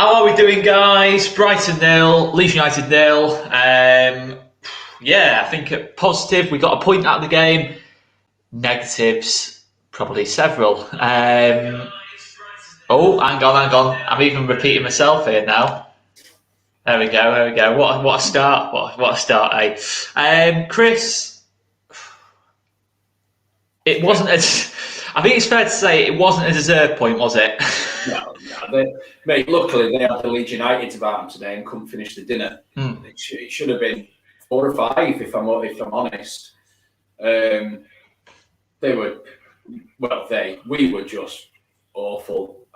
How are we doing, guys? Brighton 0, Leeds United 0. Yeah, I think positive. We got a point out of the game. Negatives, probably several. Oh, hang on. I'm even repeating myself here now. There we go. What a start. What a start, eh? Chris, it wasn't as... I think it's fair to say it wasn't a deserved point, was it? No. Mate, luckily they had the Leeds United about them today and couldn't finish the dinner. It should have been 4 or 5, if I'm honest. We were just awful.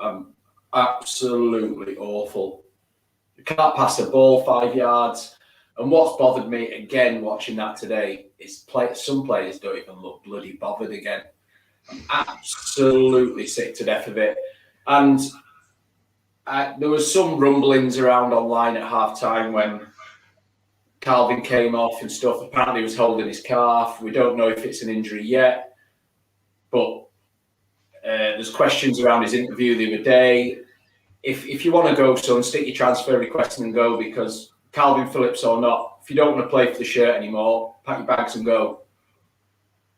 Absolutely awful. You can't pass the ball 5 yards. And what's bothered me again watching that today is some players don't even look bloody bothered again. I'm absolutely sick to death of it. And there was some rumblings around online at half-time when Kalvin came off and stuff. Apparently he was holding his calf. We don't know if it's an injury yet. But there's questions around his interview the other day. If you want to go, son, stick your transfer request in and go, because Kalvin Phillips or not, if you don't want to play for the shirt anymore, pack your bags and go.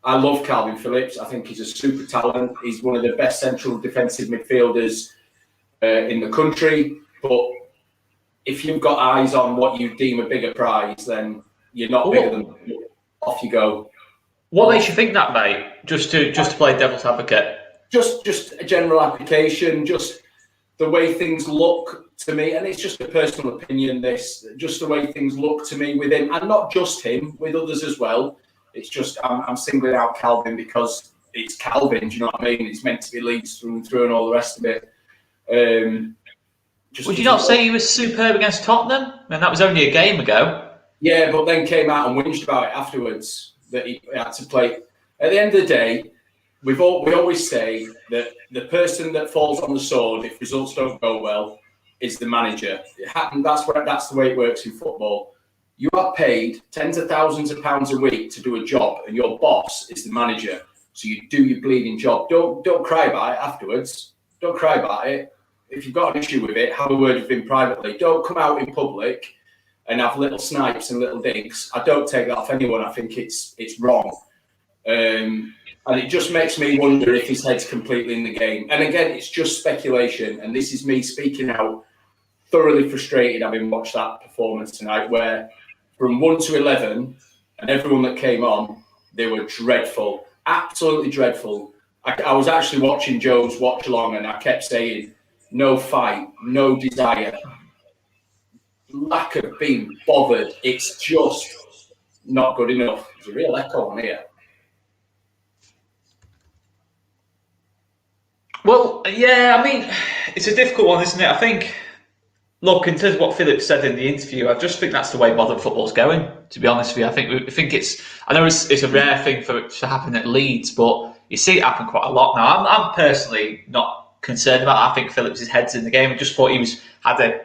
I love Kalvin Phillips. I think he's a super talent. He's one of the best central defensive midfielders in the country. But if you've got eyes on what you deem a bigger prize, then you're not bigger than off you go. What makes you think that, mate? Just to play devil's advocate. Just a general application. Just the way things look to me, and it's just a personal opinion. Just the way things look to me with him, and not just him, with others as well. It's just I'm singling out Kalvin because it's Kalvin. Do you know what I mean? It's meant to be Leeds through and through, and all the rest of it. Would you not say he was superb against Tottenham? I mean, that was only a game ago. Yeah, but then came out and whinged about it afterwards that he had to play. At the end of the day, we always say that the person that falls on the sword if results don't go well is the manager. That's the way it works in football. You are paid tens of thousands of pounds a week to do a job, and your boss is the manager. So you do your bleeding job. Don't cry about it afterwards. Don't cry about it. If you've got an issue with it, have a word with him privately. Don't come out in public and have little snipes and little digs. I don't take that off anyone. I think it's wrong. And it just makes me wonder if his head's completely in the game. And again, it's just speculation. And this is me speaking out, thoroughly frustrated having watched that performance tonight, where from 1 to 11, and everyone that came on, they were dreadful, absolutely dreadful. I was actually watching Joe's watch along, and I kept saying, no fight, no desire, lack of being bothered. It's just not good enough. There's a real echo on here. Well, yeah, I mean, it's a difficult one, isn't it? I think, look, in terms of what Phillips said in the interview, I just think that's the way modern football's going, to be honest with you. I think I know it's a rare thing for it to happen at Leeds, but you see it happen quite a lot now. I'm personally not concerned about it. I think Phillips' head's in the game. I just thought he had a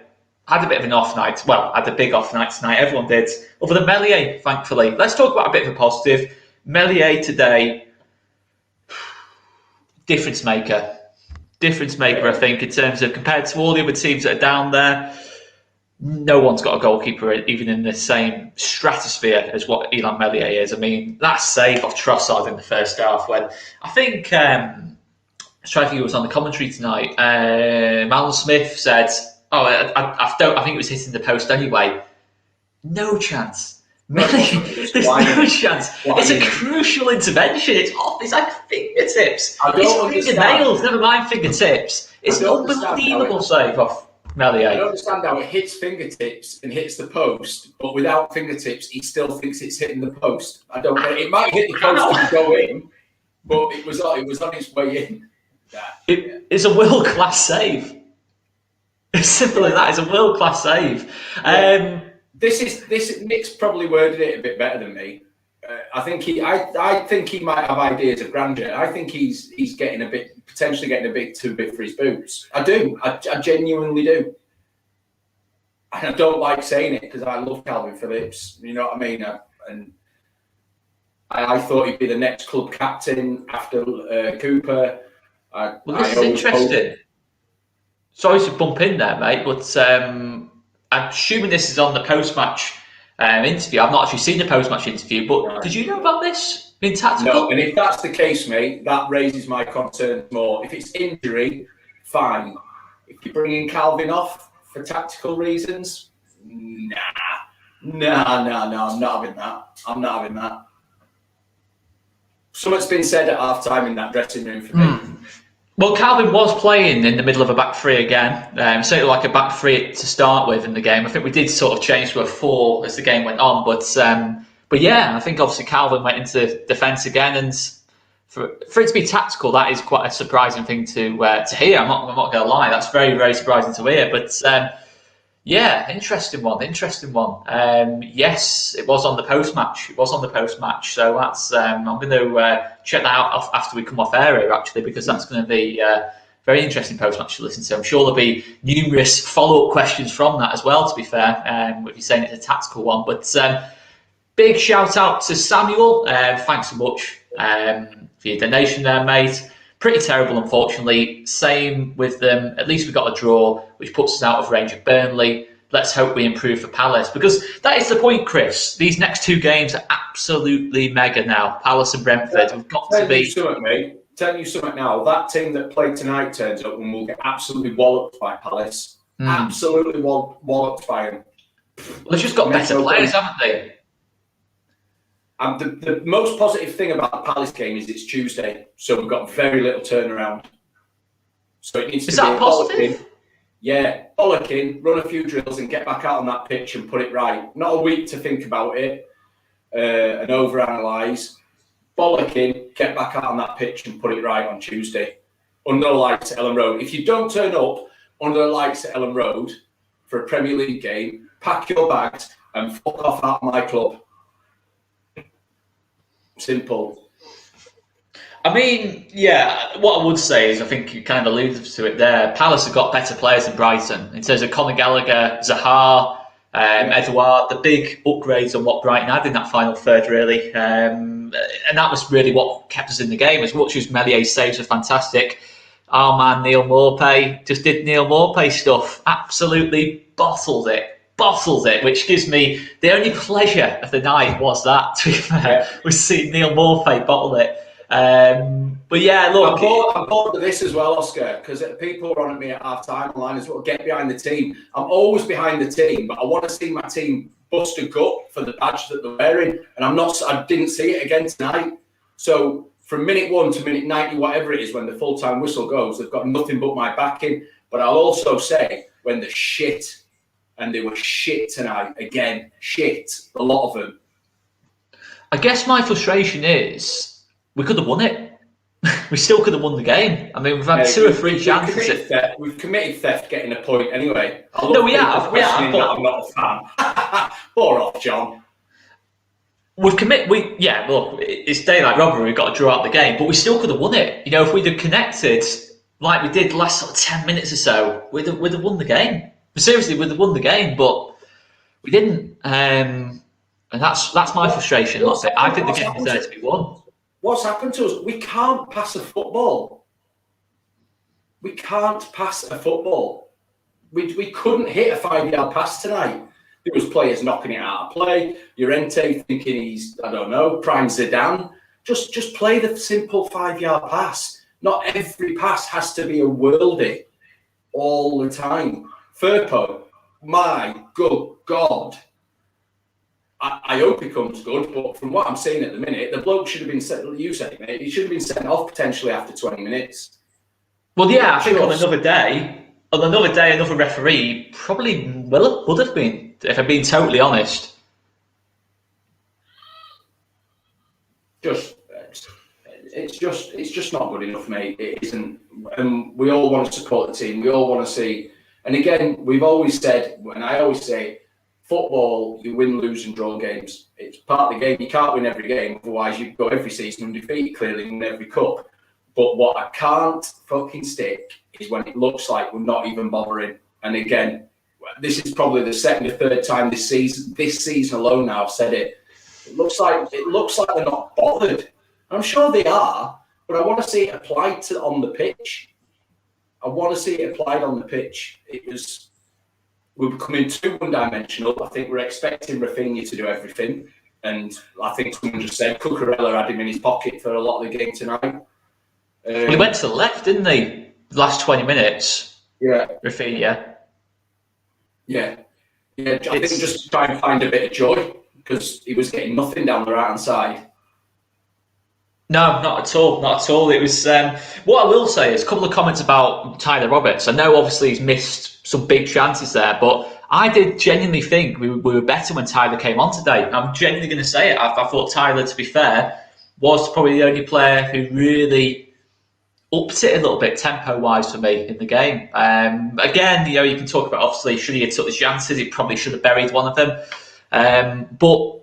bit of an off night. Well, had a big off night tonight. Everyone did. Other than Meslier, thankfully. Let's talk about a bit of a positive. Meslier today, difference maker, I think, in terms of compared to all the other teams that are down there. No one's got a goalkeeper even in the same stratosphere as what Illan Meslier is. I mean, that save off Trossard in the first half, when I think I trying to think who was on the commentary tonight. Alan Smith said, I think it was hitting the post anyway. No chance. There's no chance. It's a crucial intervention. It's off. It's like fingertips. It's fingernails. Never mind fingertips. It's an unbelievable save off Meslier. I don't understand how it hits fingertips and hits the post, but without fingertips, he still thinks it's hitting the post. I don't get it. It might hit the post and go in, but it was on its way in. It's a world-class save. As simple as that. It's a world-class save. Nick's probably worded it a bit better than me. I think he might have ideas of grandeur. I think he's potentially getting a bit too big for his boots. I do. I genuinely do. And I don't like saying it because I love Kalvin Phillips. You know what I mean? I thought he'd be the next club captain after Cooper. This is interesting. Sorry to bump in there, mate, but I'm assuming this is on the post-match interview. I've not actually seen the post-match interview, but did you know about this being tactical? No, and if that's the case, mate, that raises my concerns more. If it's injury, fine. If you bring in Kalvin off for tactical reasons, nah, I'm not having that. I'm not having that. Something's been said at half-time in that dressing room for me. Well, Kalvin was playing in the middle of a back three again, certainly like a back three to start with in the game. I think we did sort of change to a 4 as the game went on, but yeah, I think obviously Kalvin went into defence again, and for it to be tactical, that is quite a surprising thing to hear. I'm not going to lie, that's very, very surprising to hear. But yeah, interesting one. Yes, it was on the post match. So that's I'm going to check that out after we come off air here, actually, because that's going to be very interesting post match to listen to. I'm sure there'll be numerous follow up questions from that as well. To be fair, if you're saying it's a tactical one, but big shout out to Samuel. Thanks so much for your donation there, mate. Pretty terrible, unfortunately. Same with them. At least we got a draw, which puts us out of range of Burnley. Let's hope we improve for Palace, because that is the point, Chris. These next 2 games are absolutely mega now. Palace and Brentford. We've got to be. Tell you something now. That team that played tonight turns up and we'll get absolutely walloped by Palace. Absolutely walloped by them. Well, they've just got better players, haven't they? The most positive thing about the Palace game is it's Tuesday, so we've got very little turnaround. So it needs to be positive? Yeah, bollocking, run a few drills and get back out on that pitch and put it right. Not a week to think about it and overanalyse. Bollocking, get back out on that pitch and put it right on Tuesday. Under the lights at Ellen Road. If you don't turn up under the lights at Ellen Road for a Premier League game, pack your bags and fuck off out of my club. Simple. I mean, yeah, what I would say is, I think you kind of alluded to it there, Palace have got better players than Brighton in terms of Conor Gallagher, Zaha, Edouard, the big upgrades on what Brighton had in that final third, really. And that was really what kept us in the game. As much as Meslier's saves were fantastic, our man Neil Maupay just did Neil Maupay stuff. Absolutely bottled it, which gives me the only pleasure of the night was that, to be fair, was seeing Neil Maupay bottle it. But yeah, look, I'm bored of this as well, Oscar, because people are on at me at half time online as well. Get behind the team. I'm always behind the team, but I want to see my team bust a gut for the badge that they're wearing, and I didn't see it again tonight. So from minute 1 to minute 90, whatever it is, when the full-time whistle goes, they've got nothing but my backing. But I'll also say, when they're shit, and they were shit tonight, again, shit, a lot of them. I guess my frustration is we could have won it. We still could have won the game. I mean, we've had 2 or 3 chances. We've committed theft getting a point anyway. No, we have. I'm not a fan. Bore off, John. Look, it's daylight robbery. We've got to draw out the game, but we still could have won it. You know, if we'd have connected like we did the last sort of 10 minutes or so, we'd have won the game. Seriously, we'd have won the game, but we didn't. And that's my frustration. I think the game was there to be won. What's happened to us? We can't pass a football. We couldn't hit a 5-yard pass tonight. There was players knocking it out of play. Llorente thinking he's, I don't know, prime Zidane. Just play the simple 5-yard pass. Not every pass has to be a worldie all the time. Firpo, my good God. I hope he comes good, but from what I'm seeing at the minute, the bloke should have been sent, you said it, mate, he should have been sent off potentially after 20 minutes. Well, yeah, I think on another day, another referee probably would have been, if I'm being totally honest. It's just not good enough, mate. It isn't. And we all want to support the team. We all want to see. And again, we've always said, and I always say, football, you win, lose, and draw games. It's part of the game. You can't win every game, otherwise you go every season undefeated, clearly win every cup. But what I can't fucking stick is when it looks like we're not even bothering. And again, this is probably the second or third time this season alone now I've said it. It looks like they're not bothered. I'm sure they are, but I want to see it applied on the pitch. I want to see it applied on the pitch. We were becoming too one-dimensional. I think we're expecting Rafinha to do everything. And I think someone just said Cucurella had him in his pocket for a lot of the game tonight. Well, he went to the left, didn't he? The last 20 minutes. Yeah. Rafinha. Yeah. I think just try and find a bit of joy because he was getting nothing down the right-hand side. No, not at all. Not at all. It was. What I will say is a couple of comments about Tyler Roberts. I know obviously he's missed some big chances there, but I did genuinely think we were better when Tyler came on today. I'm genuinely going to say it. I thought Tyler, to be fair, was probably the only player who really upped it a little bit tempo-wise for me in the game. Again, you can talk about obviously should he have took the chances, he probably should have buried one of them. But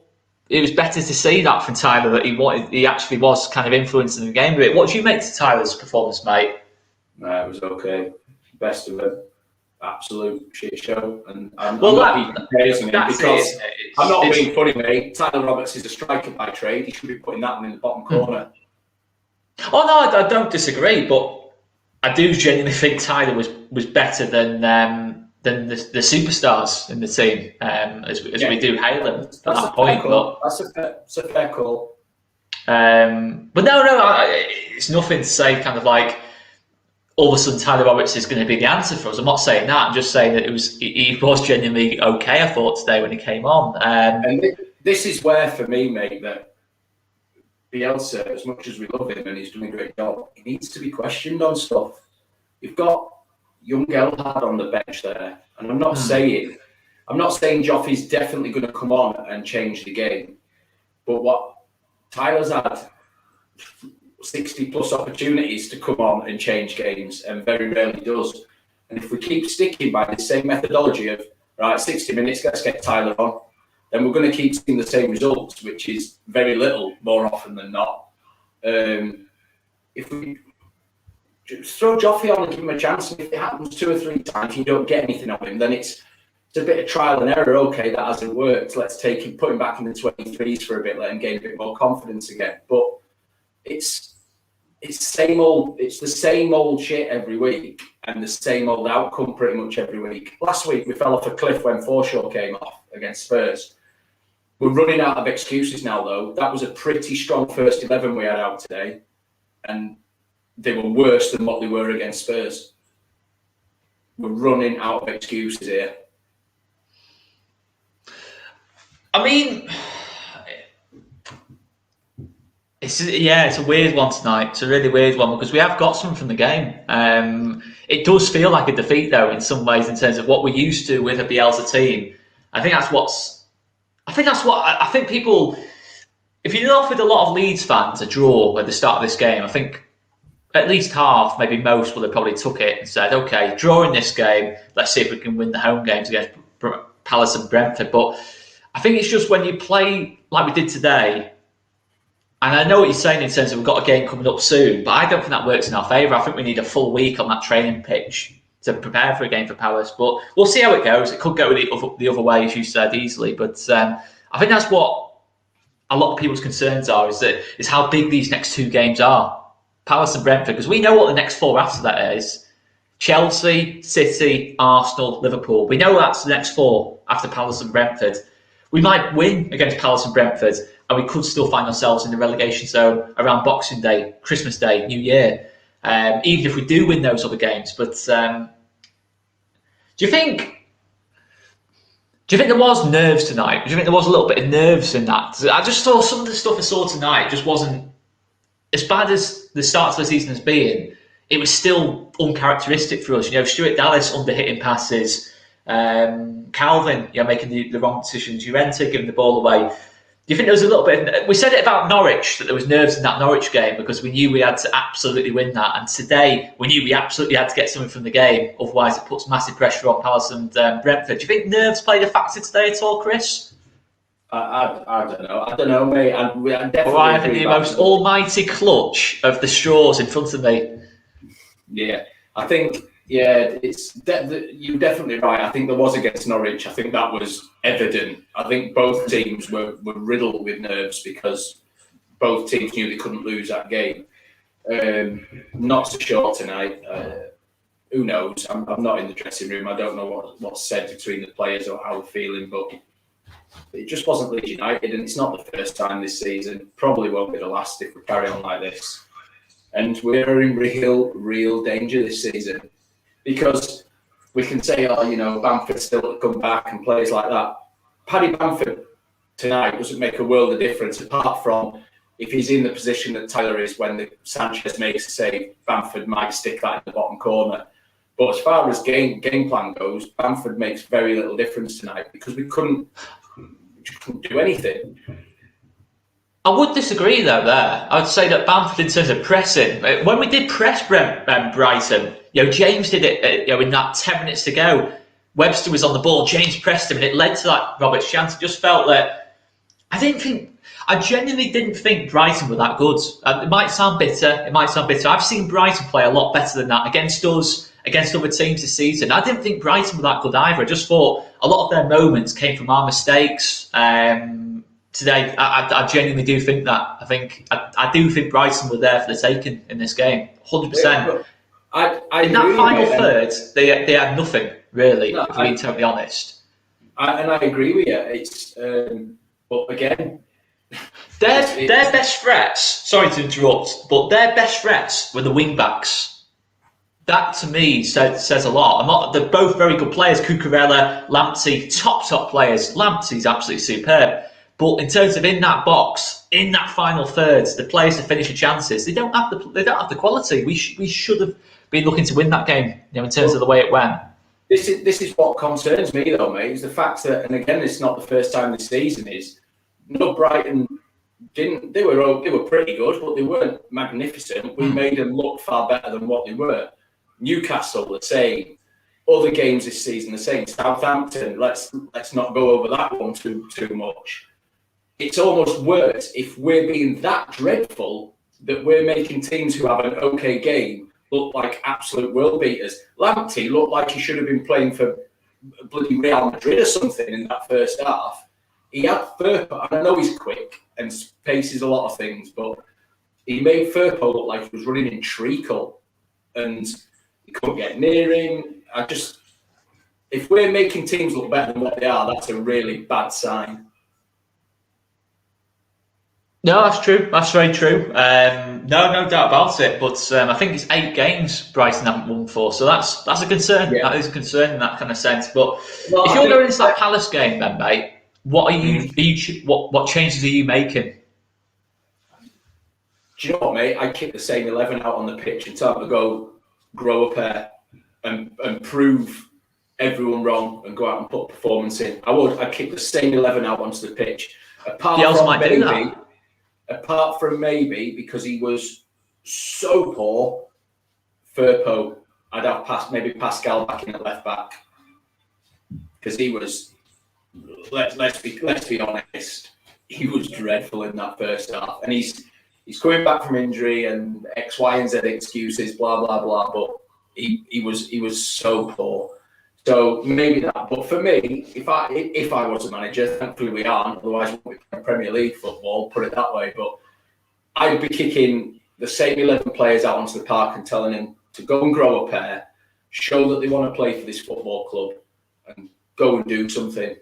it was better to see that from Tyler that he actually was kind of influencing the game a bit. What do you make to Tyler's performance, mate? No, it was okay. Best of it. Absolute shit show. And I'm not being funny, mate. Tyler Roberts is a striker by trade. He should be putting that one in the bottom corner. Oh no, I don't disagree, but I do genuinely think Tyler was better than the superstars in the team, as we do hail them at that point. But that's a fair call. But no, it's nothing to say kind of like all of a sudden Tyler Roberts is going to be the answer for us. I'm not saying that. I'm just saying that he was genuinely okay, I thought, today when he came on. And this is where, for me, mate, that Bielsa, as much as we love him and he's doing a great job, he needs to be questioned on stuff. You've got young Gelhardt on the bench there, and I'm not saying Joffrey's definitely going to come on and change the game, but what Tyler's had 60 plus opportunities to come on and change games, and very rarely does. And if we keep sticking by the same methodology of 60 minutes, let's get Tyler on, then we're going to keep seeing the same results, which is very little more often than not. If we just throw Joffrey on and give him a chance, and if it happens 2 or 3 times you don't get anything of him, then it's a bit of trial and error. Okay, that hasn't worked. Let's take him, put him back in the 23s for a bit, let him gain a bit more confidence again. But it's the same old shit every week, and the same old outcome pretty much every week. Last week we fell off a cliff when Forshaw came off against Spurs. We're running out of excuses now, though. That was a pretty strong first 11 we had out today, and they were worse than what they were against Spurs. We're running out of excuses here. I mean, it's a weird one tonight. It's a really weird one because we have got some from the game. It does feel like a defeat, though, in some ways, in terms of what we're used to with a Bielsa team. I think people, if you'd offered a lot of Leeds fans a draw at the start of this game, I think at least half, maybe most, would have probably took it and said, okay, drawing this game, let's see if we can win the home games against Palace and Brentford. But I think it's just when you play like we did today, and I know what you're saying in terms of we've got a game coming up soon, but I don't think that works in our favour. I think we need a full week on that training pitch to prepare for a game for Palace. But we'll see how it goes. It could go the other way, as you said, easily. But I think that's what a lot of people's concerns are, is how big these next 2 games are. Palace and Brentford, because we know what the next 4 after that is. Chelsea, City, Arsenal, Liverpool. We know that's the next 4 after Palace and Brentford. We might win against Palace and Brentford, and we could still find ourselves in the relegation zone around Boxing Day, Christmas Day, New Year, even if we do win those other games. But do you think there was nerves tonight? Do you think there was a little bit of nerves in that? I just saw some of the stuff I saw tonight just wasn't as bad as the start of the season has been. It was still uncharacteristic for us. Stuart Dallas under-hitting passes, Kalvin, making the wrong decisions, Llorente giving the ball away. Do you think there was a little bit? We said it about Norwich, that there was nerves in that Norwich game because we knew we had to absolutely win that. And today, we knew we absolutely had to get something from the game. Otherwise, it puts massive pressure on Palace and Brentford. Do you think nerves played a factor today at all, Chris? I don't know. I don't know, mate. I have the most almighty clutch of the straws in front of me. Yeah, I think. Yeah, you're definitely right. I think there was against Norwich. I think that was evident. I think both teams were riddled with nerves because both teams knew they couldn't lose that game. Not so sure tonight. who knows? I'm not in the dressing room. I don't know what's said between the players or how they're feeling, but it just wasn't Leeds United, and it's not the first time this season. Probably won't be the last if we carry on like this. And we're in real danger this season, because we can say, Bamford's still to come back and players like that. Paddy Bamford tonight doesn't make a world of difference, apart from if he's in the position that Tyler is when the Sanchez makes a save, Bamford might stick that in the bottom corner. But as far as game plan goes, Bamford makes very little difference tonight, because we couldn't do anything. I would disagree though there. I would say that Bamford, in terms of pressing, when we did press Brighton, James did it in that 10 minutes to go. Webster was on the ball, James pressed him, and it led to that Roberts chance. I just felt that I genuinely didn't think Brighton were that good. It might sound bitter. I've seen Brighton play a lot better than that against us, against other teams this season. I didn't think Brighton were that good either. I just thought a lot of their moments came from our mistakes. Today, I genuinely do think that. I do think Brighton were there for the taking in this game, 100%. In that final third, they had nothing really. No, if I'm being totally honest. I agree with you. It's but again, their best threats. Sorry to interrupt, but their best threats were the wing backs. That to me says a lot. They're both very good players. Cucurella, Lamptey, top players. Lamptey's absolutely superb. But in terms of in that box, in that final third, the players to finish the chances, they don't have the quality. We should have been looking to win that game, in terms of the way it went. This is what concerns me though, mate, is the fact that, and again, it's not the first time this season is. Brighton didn't. They were pretty good, but they weren't magnificent. We made them look far better than what they were. Newcastle, the same. Other games this season, the same. Southampton. Let's not go over that one too much. It's almost worse if we're being that dreadful that we're making teams who have an okay game look like absolute world beaters. Lamptey looked like he should have been playing for bloody Real Madrid or something in that first half. He had Firpo, and I know he's quick and paces a lot of things, but he made Firpo look like he was running in treacle, and he couldn't get near him. If we're making teams look better than what they are, that's a really bad sign. No, that's true. That's very true. No doubt about it. But I think it's 8 games Brighton haven't won for, so that's a concern. Yeah. That is a concern in that kind of sense. But if you're going into that Palace game, then, mate, what changes are you making? Do you know what, mate? I kick the same 11 out on the pitch and tell them to go grow a pair and prove everyone wrong and go out and put a performance in. I'd kick the same 11 out onto the pitch. Apart from maybe because he was so poor, Firpo, I'd have Pascal back in at left back, because he was. Let's be honest, he was dreadful in that first half, and he's coming back from injury and X, Y, and Z excuses, blah blah blah. But he was so poor. So maybe that. But for me, if I was a manager, thankfully we aren't. Otherwise, we'd be playing Premier League football. Put it that way. But I'd be kicking the same 11 players out onto the park and telling them to go and grow a pair, show that they want to play for this football club, and go and do something.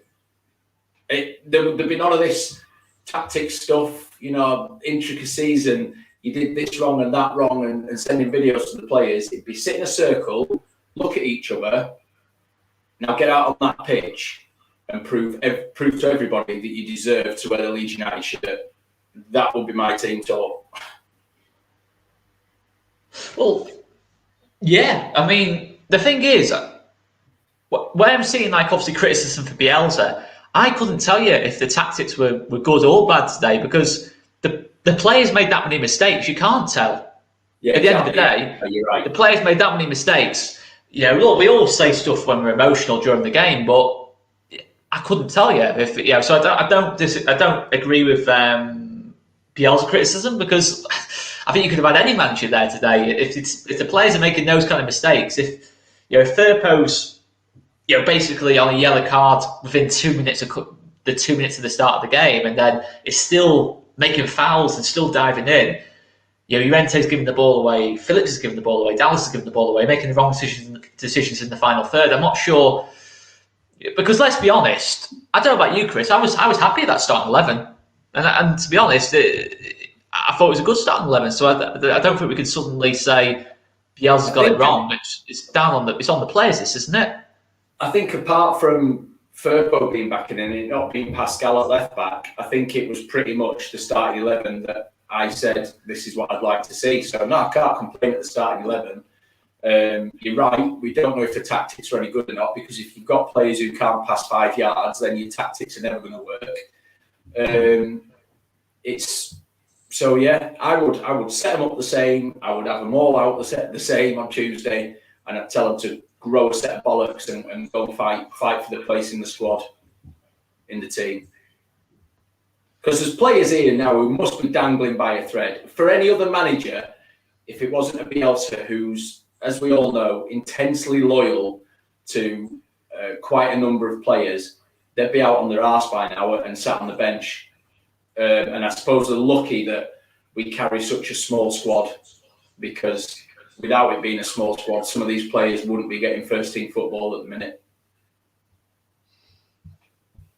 There'd be none of this tactics stuff, intricacies, and you did this wrong and that wrong, and sending videos to the players. It'd be sit in a circle, look at each other. Now get out on that pitch and prove to everybody that you deserve to wear the Leeds United shirt. That would be my team talk. Well, yeah. I mean, the thing is, where I'm seeing obviously criticism for Bielsa, I couldn't tell you if the tactics were good or bad today, because the players made that many mistakes. You can't tell. Yeah, at the end of the day, you're right. The players made that many mistakes. Look, we all say stuff when we're emotional during the game, but I couldn't tell you if. So I don't agree with Bielsa criticism, because I think you could have had any manager there today. If the players are making those kind of mistakes, if Firpo's basically on a yellow card within 2 minutes of the 2 minutes of the start of the game, and then is still making fouls and still diving in. Llorente's giving the ball away, Phillips is giving the ball away, Dallas is giving the ball away, making the wrong decisions in the final third. I'm not sure, because let's be honest, I don't know about you, Chris. I was happy at that starting 11, and to be honest, I thought it was a good starting 11. So I don't think we could suddenly say Bielsa's got it wrong. It's on the players, isn't it? I think apart from Firpo being back in and it not being Pascal at left back, I think it was pretty much the starting 11 that I said this is what I'd like to see. So no, I can't complain at the starting 11. You're right. We don't know if the tactics are any good or not, because if you've got players who can't pass 5 yards, then your tactics are never going to work. So yeah, I would set them up the same. I would have them all out the same on Tuesday, and I'd tell them to grow a set of bollocks and go and fight for the place in the squad, in the team. Because there's players here now who must be dangling by a thread. For any other manager, if it wasn't a Bielsa who's, as we all know, intensely loyal to quite a number of players, they'd be out on their arse by now and sat on the bench. And I suppose they're lucky that we carry such a small squad, because without it being a small squad, some of these players wouldn't be getting first-team football at the minute.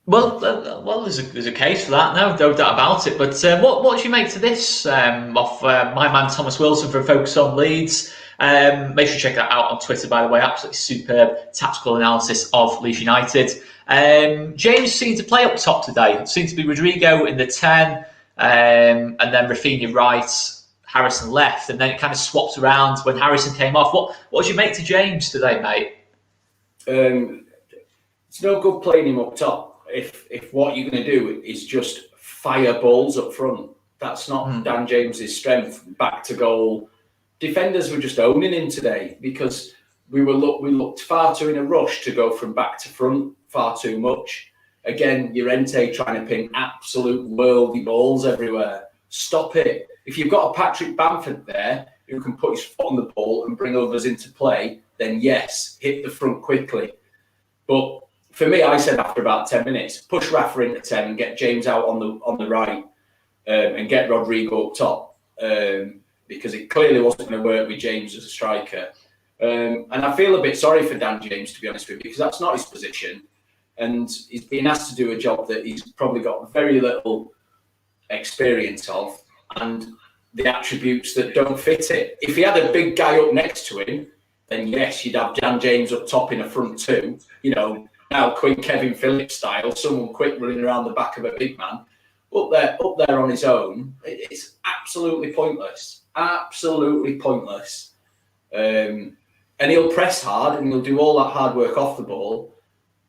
Well, there's a case for that, no doubt about it. But what do you make to this off my man Thomas Wilson for a focus on Leeds? Make sure you check that out on Twitter, by the way. Absolutely superb tactical analysis of Leeds United. James seemed to play up top today. It seemed to be Rodrigo in the 10, and then Rafinha right, Harrison left, and then it kind of swapped around when Harrison came off. What did you make to James today, mate? It's no good playing him up top if what you're going to do is just fire balls up front. That's not Dan James's strength. Back to goal. Defenders were just owning him today, because we looked far too in a rush to go from back to front far too much. Again, Llorente trying to ping absolute worldy balls everywhere. Stop it. If you've got a Patrick Bamford there who can put his foot on the ball and bring others into play, then yes, hit the front quickly. But for me, I said after about 10 minutes, push Rafa into 10 and get James out on the right, and get Rodrigo up top, because it clearly wasn't going to work with James as a striker. And I feel a bit sorry for Dan James, to be honest with you, because that's not his position. And he's being asked to do a job that he's probably got very little experience of, and the attributes that don't fit it. If he had a big guy up next to him, then yes, you'd have Dan James up top in a front two. You know, now quick Kalvin Phillips style, someone quick running around the back of a big man. Up there on his own, it's absolutely pointless. Absolutely pointless. And he'll press hard and he'll do all that hard work off the ball.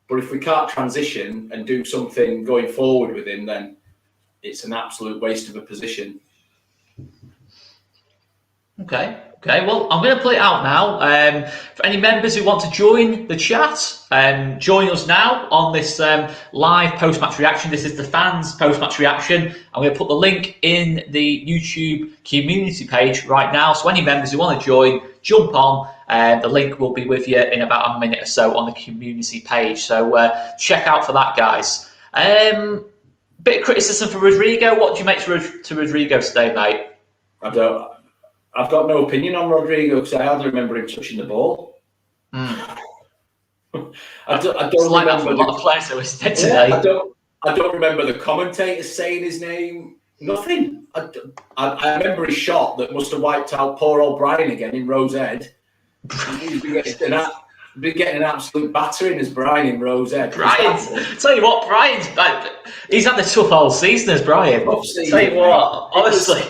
But if we can't transition and do something going forward with him, then it's an absolute waste of a position. Okay. Well, I'm going to put it out now. For any members who want to join the chat, join us now on this live post-match reaction. This is the fans' post-match reaction. I'm going to put the link in the YouTube community page right now. So any members who want to join, jump on. The link will be with you in about a minute or so on the community page. So check out for that, guys. Bit of criticism for Rodrigo. What do you make to Rodrigo today, mate? I've got no opinion on Rodrigo, because I hardly remember him touching the ball. I don't like that for a lot of players who was dead today. I don't remember the commentators saying his name. Nothing. I remember his shot that must have wiped out poor old Brian again in Rose Head. He's been getting an absolute battering as Brian in Rose Head. Tell you what, Brian's he's had the tough whole season as Brian. Tell you what, honestly.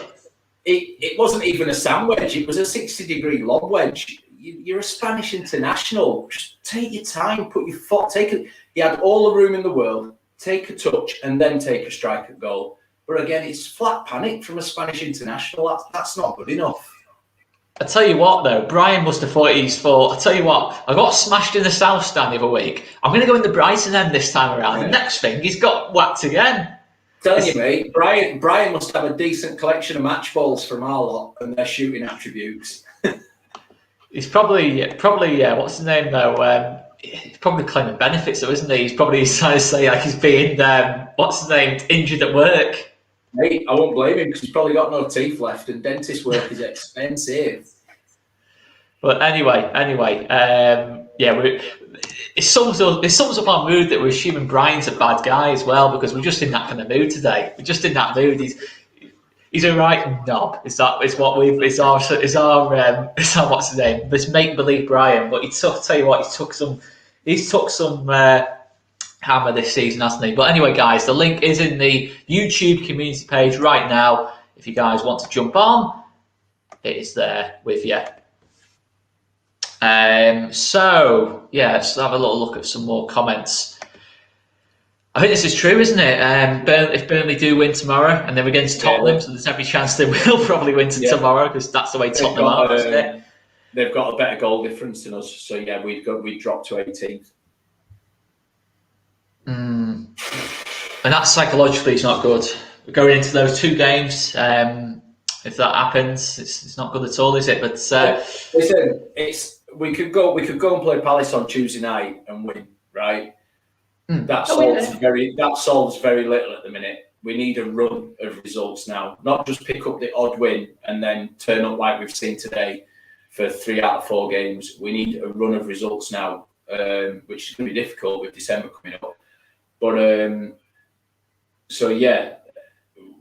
It wasn't even a sand wedge. It was a 60-degree lob wedge. You're a Spanish international. Just take your time. Put your foot. He had all the room in the world. Take a touch and then take a strike at goal. But again, it's flat panic from a Spanish international. That's not good enough. I tell you what, though, Brian must have thought he's for. I tell you what, I got smashed in the South Stand the other week. I'm going to go in the Brighton end this time around. Yeah. The next thing, he's got whacked again. Telling you, mate, Brian must have a decent collection of match balls from our lot and their shooting attributes. He's probably what's his name though? He's probably claiming benefits though, isn't he? He's probably trying to say like he's being what's his name, injured at work. Mate, I won't blame him because he's probably got no teeth left, and dentist work is expensive. But anyway, it sums up our mood that we're assuming Brian's a bad guy as well, because we're just in that kind of mood today. We're just in that mood. He's a right knob. It's our what's his name? This make believe Brian. But tell you what, he's took some hammer this season, hasn't he? But anyway, guys, the link is in the YouTube community page right now. If you guys want to jump on, it is there with you. So yeah, let's have a little look at some more comments. I think this is true, isn't it? If Burnley do win tomorrow, and they're against Tottenham, so there's every chance they will probably win tomorrow, because that's the way Tottenham are, isn't it? They've got a better goal difference than us, so yeah, we'd drop to 18th. And that psychologically is not good. We're going into those two games. If that happens, it's not good at all, is it? But listen, we could go and play Palace on Tuesday night and win, right? That solves very little at the minute. We need a run of results now, not just pick up the odd win and then turn up like we've seen today for 3 out of 4 games. We need a run of results now, which is going to be difficult with December coming up. But so yeah,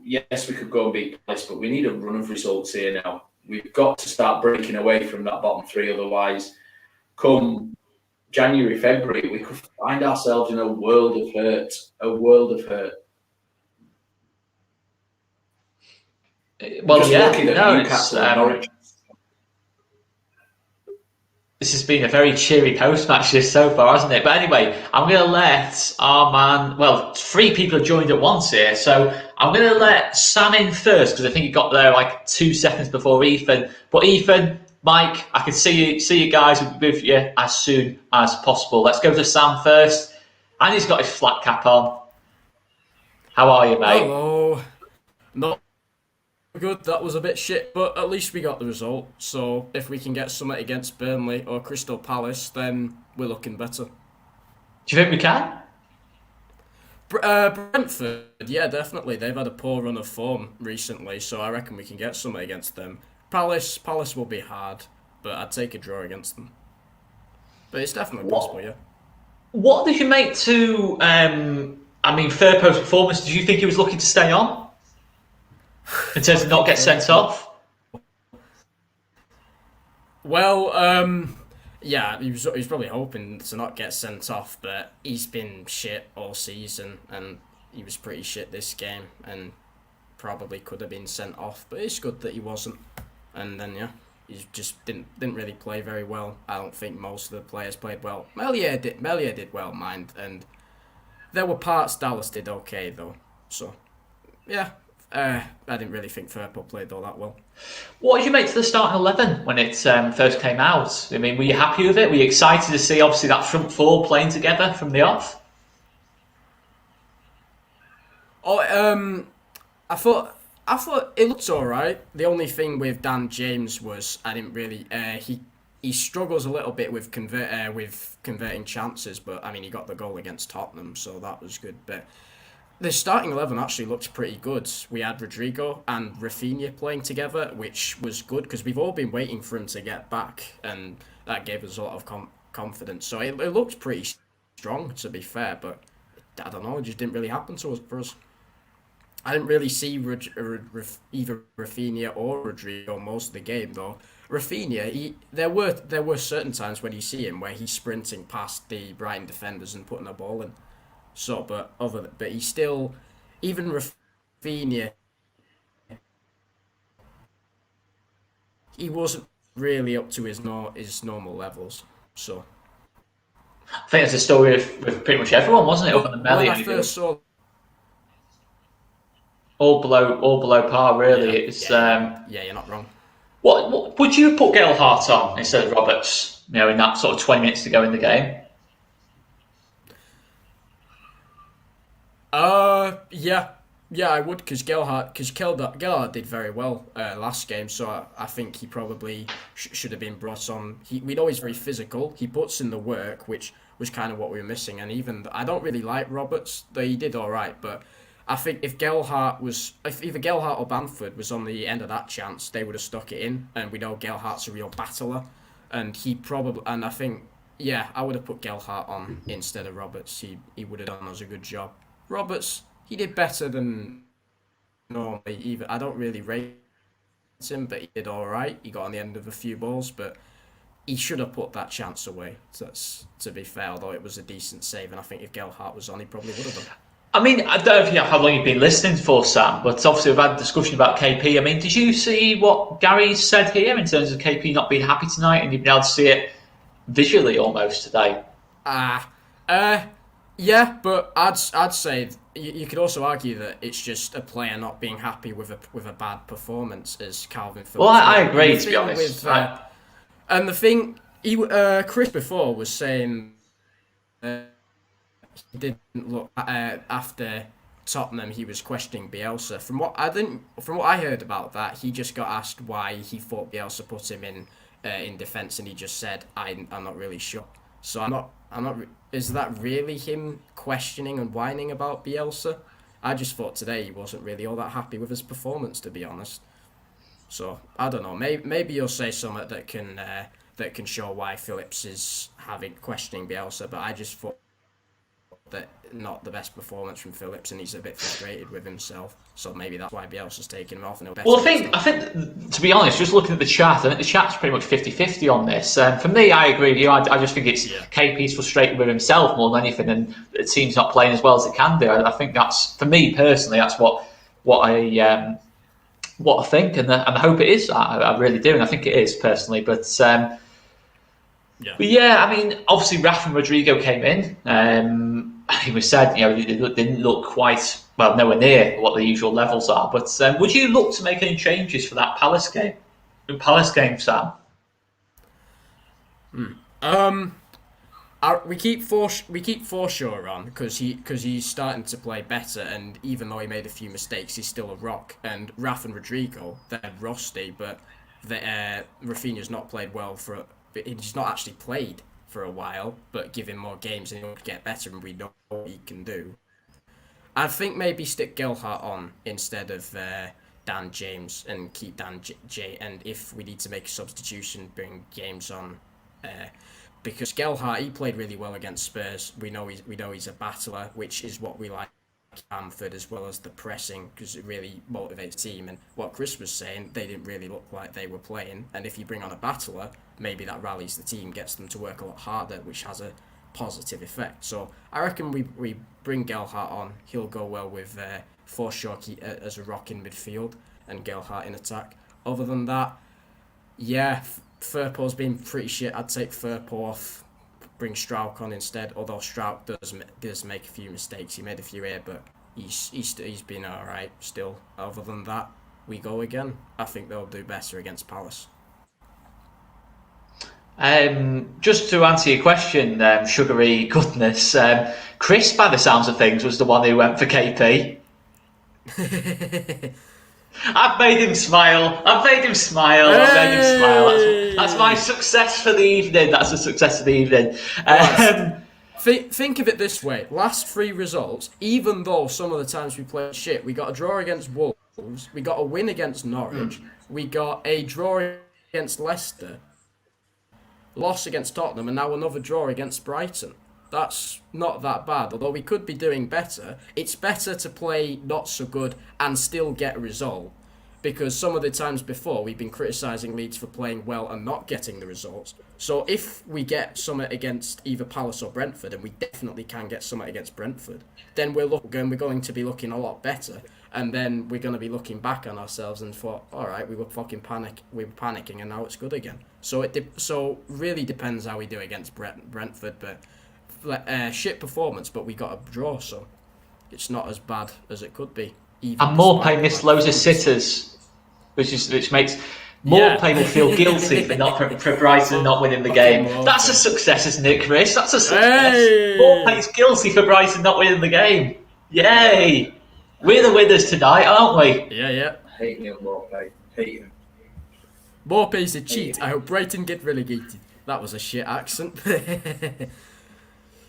yes, we could go and beat Palace, but we need a run of results here now. We've got to start breaking away from that bottom 3, otherwise, come January, February, we could find ourselves in a world of hurt. Well, this has been a very cheery post-match so far, hasn't it? But anyway, I'm going to let our man... Well, 3 people have joined at once here, so I'm going to let Sam in first, because I think he got there like 2 seconds before Ethan. But Ethan, Mike, I can see you guys with you as soon as possible. Let's go to Sam first. And he's got his flat cap on. How are you, mate? Hello. Not good, that was a bit shit, but at least we got the result. So if we can get something against Burnley or Crystal Palace, then we're looking better. Do you think we can? Brentford, yeah, definitely. They've had a poor run of form recently, so I reckon we can get something against them. Palace will be hard, but I'd take a draw against them. But it's definitely possible, yeah. What did you make to, fair post performance? Did you think he was looking to stay on? In terms of not get sent off? Well, yeah, he was probably hoping to not get sent off, but he's been shit all season, and he was pretty shit this game, and probably could have been sent off, but it's good that he wasn't. And then, yeah, he just didn't really play very well. I don't think most of the players played well. Meslier did well, mind, and there were parts Dallas did okay, though. So, yeah, I didn't really think Firpo played all that well. What did you make to the starting 11 when it first came out? I mean, were you happy with it? Were you excited to see, obviously, that front 4 playing together from the off? I thought it looked alright. The only thing with Dan James was I didn't really. He struggles a little bit with converting chances, but I mean he got the goal against Tottenham, so that was good. But the starting 11 actually looked pretty good. We had Rodrigo and Rafinha playing together, which was good because we've all been waiting for him to get back, and that gave us a lot of confidence. So it looked pretty strong, to be fair, but I don't know, it just didn't really happen for us. I didn't really see either Rafinha or Rodrigo most of the game, though. Rafinha, there were certain times when you see him where he's sprinting past the Brighton defenders and putting a ball in. So, but he's still, even Rafinha, he wasn't really up to his normal levels. So, I think it's a story with pretty much everyone, wasn't it? Up in the Meslier. When I first saw. All below par, really. Yeah, you're not wrong. What would you put 𝐃𝐈𝐒 on instead of Roberts? In that sort of 20 minutes to go in the game. Yeah, I would, because 𝐃𝐈𝐒 did very well last game, so I think he probably should have been brought on. We know he's very physical. He puts in the work, which was kind of what we were missing. And even I don't really like Roberts, though he did all right, but I think if either Gelhardt or Bamford was on the end of that chance, they would have stuck it in. And we know Gelhardt's a real battler, and I think, yeah, I would have put Gelhardt on instead of Roberts. He would have done us a good job. Roberts, he did better than normally. Even I don't really rate him, but he did all right. He got on the end of a few balls, but he should have put that chance away. That's to be fair, although it was a decent save, and I think if Gelhardt was on, he probably would have done. I mean, I don't know how long you've been listening for, Sam, but obviously we've had a discussion about KP. I mean, did you see what Gary said here in terms of KP not being happy tonight, and you've been able to see it visually almost today? Yeah, but I'd say you could also argue that it's just a player not being happy with a bad performance, as Kalvin Phillips. Well, I agree, to be honest. And the thing, Chris before was saying he didn't look after Tottenham. He was questioning Bielsa. From what I heard about that, he just got asked why he thought Bielsa put him in defence, and he just said, "I'm not really sure." So I'm not. Is that really him questioning and whining about Bielsa? I just thought today he wasn't really all that happy with his performance, to be honest. So I don't know. Maybe you'll say something that can show why Phillips is questioning Bielsa. But I just thought that not the best performance from Phillips, and he's a bit frustrated with himself. So maybe that's why Bielsa's taking him off. Well, I think to be honest, just looking at the chat, I think the chat's pretty much 50-50 on this. For me, I agree with you. I just think it's KP's frustrated with himself more than anything, and the team's not playing as well as it can do. I think that's, for me personally, that's what I think, and I hope it is. I really do, and I think it is personally. But yeah, I mean, obviously, Rafa and Rodrigo came in. It was said, they didn't look quite, well, nowhere near what the usual levels are. But would you look to make any changes for that Palace game? Sam? We keep Forshaw on because he's starting to play better, and even though he made a few mistakes, he's still a rock. And Rafa and Rodrigo, they're rusty, but Rafinha's not played well he's not actually played for a while, but give him more games and he'll get better, and we know what he can do. I think maybe stick Gelhardt on instead of Dan James, and keep Dan J. And if we need to make a substitution, bring James on, because Gelhardt, he played really well against Spurs. We know he's a battler, which is what we like. Bamford, as well as the pressing, because it really motivates the team. And what Chris was saying, they didn't really look like they were playing, and if you bring on a battler, maybe that rallies the team, gets them to work a lot harder, which has a positive effect. So I reckon we bring Gelhardt on. He'll go well with Forshaw as a rock in midfield and Gelhardt in attack. Other than that, yeah, Firpo's been pretty shit. I'd take Firpo off, bring Strauch on instead, although Strauch does make a few mistakes. He made a few here, but he's been alright still. Other than that, we go again. I think they'll do better against Palace. Just to answer your question, sugary goodness, Chris, by the sounds of things, was the one who went for KP. I've made him smile. That's my success for the evening. That's a success of the evening. Think of it this way. Last 3 results, even though some of the times we played shit, we got a draw against Wolves, we got a win against Norwich, we got a draw against Leicester, loss against Tottenham, and now another draw against Brighton. That's not that bad. Although we could be doing better, it's better to play not so good and still get a result. Because some of the times before, we've been criticising Leeds for playing well and not getting the results. So if we get something against either Palace or Brentford, and we definitely can get something against Brentford, then we're going to be looking a lot better. And then we're going to be looking back on ourselves and thought, all right, we were panicking, and now it's good again. So really depends how we do against Brentford, but shit performance, but we got a draw, so it's not as bad as it could be. And Morpay missed loads of sitters, which makes Morpay will feel guilty for Brighton not winning the game. That's a success, isn't it, Chris? That's a success. Hey! Morpay's guilty for Brighton not winning the game. Yay! We're the winners tonight, aren't we? Yeah. Hate him, Morpay. Hate him. Morpay's a cheat. I hope Brighton get relegated. That was a shit accent.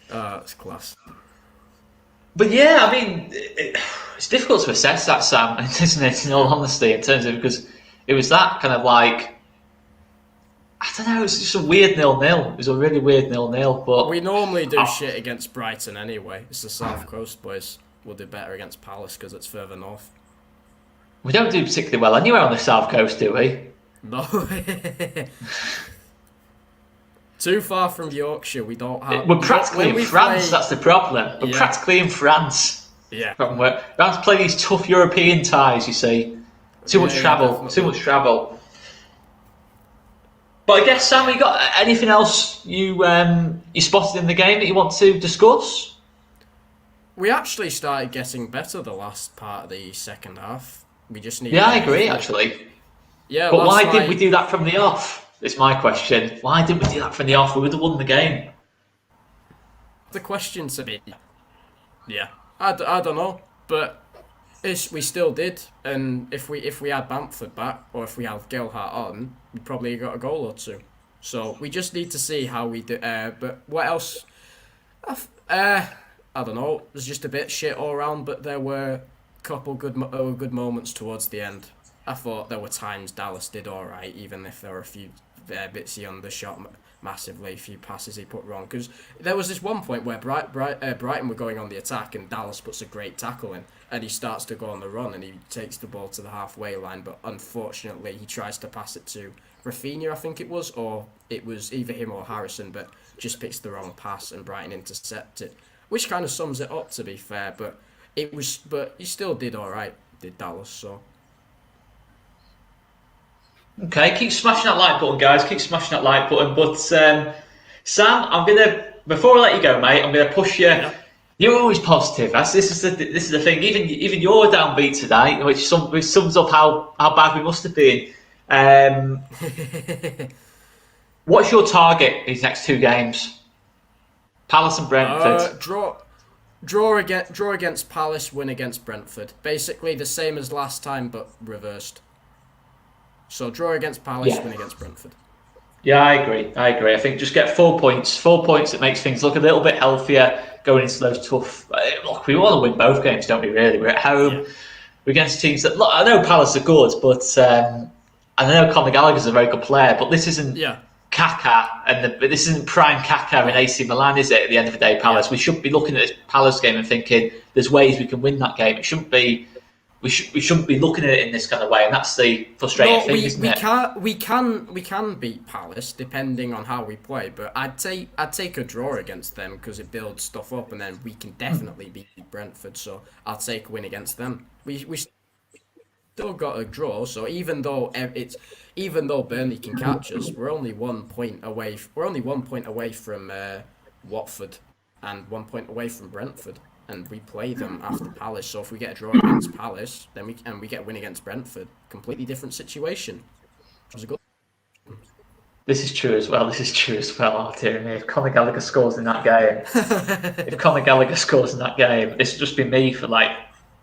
That's class. But yeah, I mean, It's difficult to assess that, Sam, isn't it? In all honesty, in terms of because it was that kind of like I don't know. It was just a weird 0-0. It was a really weird 0-0. But we normally do shit against Brighton anyway. It's the South Coast boys. We'll do better against Palace because it's further north. We don't do particularly well anywhere on the South Coast, do we? No. Too far from Yorkshire. We don't have. We're practically in France. That's the problem. We're practically in France. Yeah. We have to play these tough European ties. You see, too much travel. Too much travel. But I guess, Sam, you got anything else you spotted in the game that you want to discuss? We actually started getting better the last part of the second half. We just need. Yeah, I agree, actually. Yeah, but why did we do that from the off? It's my question. Why didn't we do that from the off? We would have won the game. The question to me. Yeah, I don't know, but we still did. And if we had Bamford back, or if we had Gelhardt on, we probably got a goal or two. So we just need to see how we do. But what else? I don't know. It was just a bit shit all around, but there were a couple good moments towards the end. I thought there were times Dallas did all right, even if there were a few bits he undershot massively, a few passes he put wrong. Because there was this one point where Brighton were going on the attack and Dallas puts a great tackle in, and he starts to go on the run and he takes the ball to the halfway line, but unfortunately he tries to pass it to Rafinha, I think it was, or it was either him or Harrison, but just picks the wrong pass and Brighton intercepts it. Which kind of sums it up, to be fair, but he still did all right, did Dallas. So okay, keep smashing that like button, guys. Keep smashing that like button. But Sam, before I let you go, mate, I'm gonna push you. Yeah. You're always positive. This is the thing. Even you're downbeat today, which sums up how bad we must have been. What's your target these next two games? Palace and Brentford. Draw against Palace, win against Brentford. Basically the same as last time, but reversed. So draw against Palace, win against Brentford. Yeah, I agree. I think just get 4 points. 4 points that makes things look a little bit healthier going into those tough. Look, we want to win both games, don't we? Really, we're at home. Yeah. We're against teams that. Look, I know Palace are good, but I know Conor Gallagher's a very good player, but this isn't. Yeah. Kaká, this isn't prime Kaká in AC Milan, is it? At the end of the day, Palace. We shouldn't be looking at this Palace game and thinking there's ways we can win that game. It shouldn't be. We shouldn't be looking at it in this kind of way, and that's the frustrating thing, isn't it? We can beat Palace depending on how we play, but I'd take a draw against them because it builds stuff up, and then we can definitely beat Brentford. So I'll take a win against them. We still got a draw, so even though Burnley can catch us, we're only 1 point away. We're only 1 point away from Watford and 1 point away from Brentford, and we play them after Palace. So if we get a draw against Palace, then we get a win against Brentford, completely different situation. This is true as well. Oh dear me! If Conor Gallagher scores in that game, this will just be me for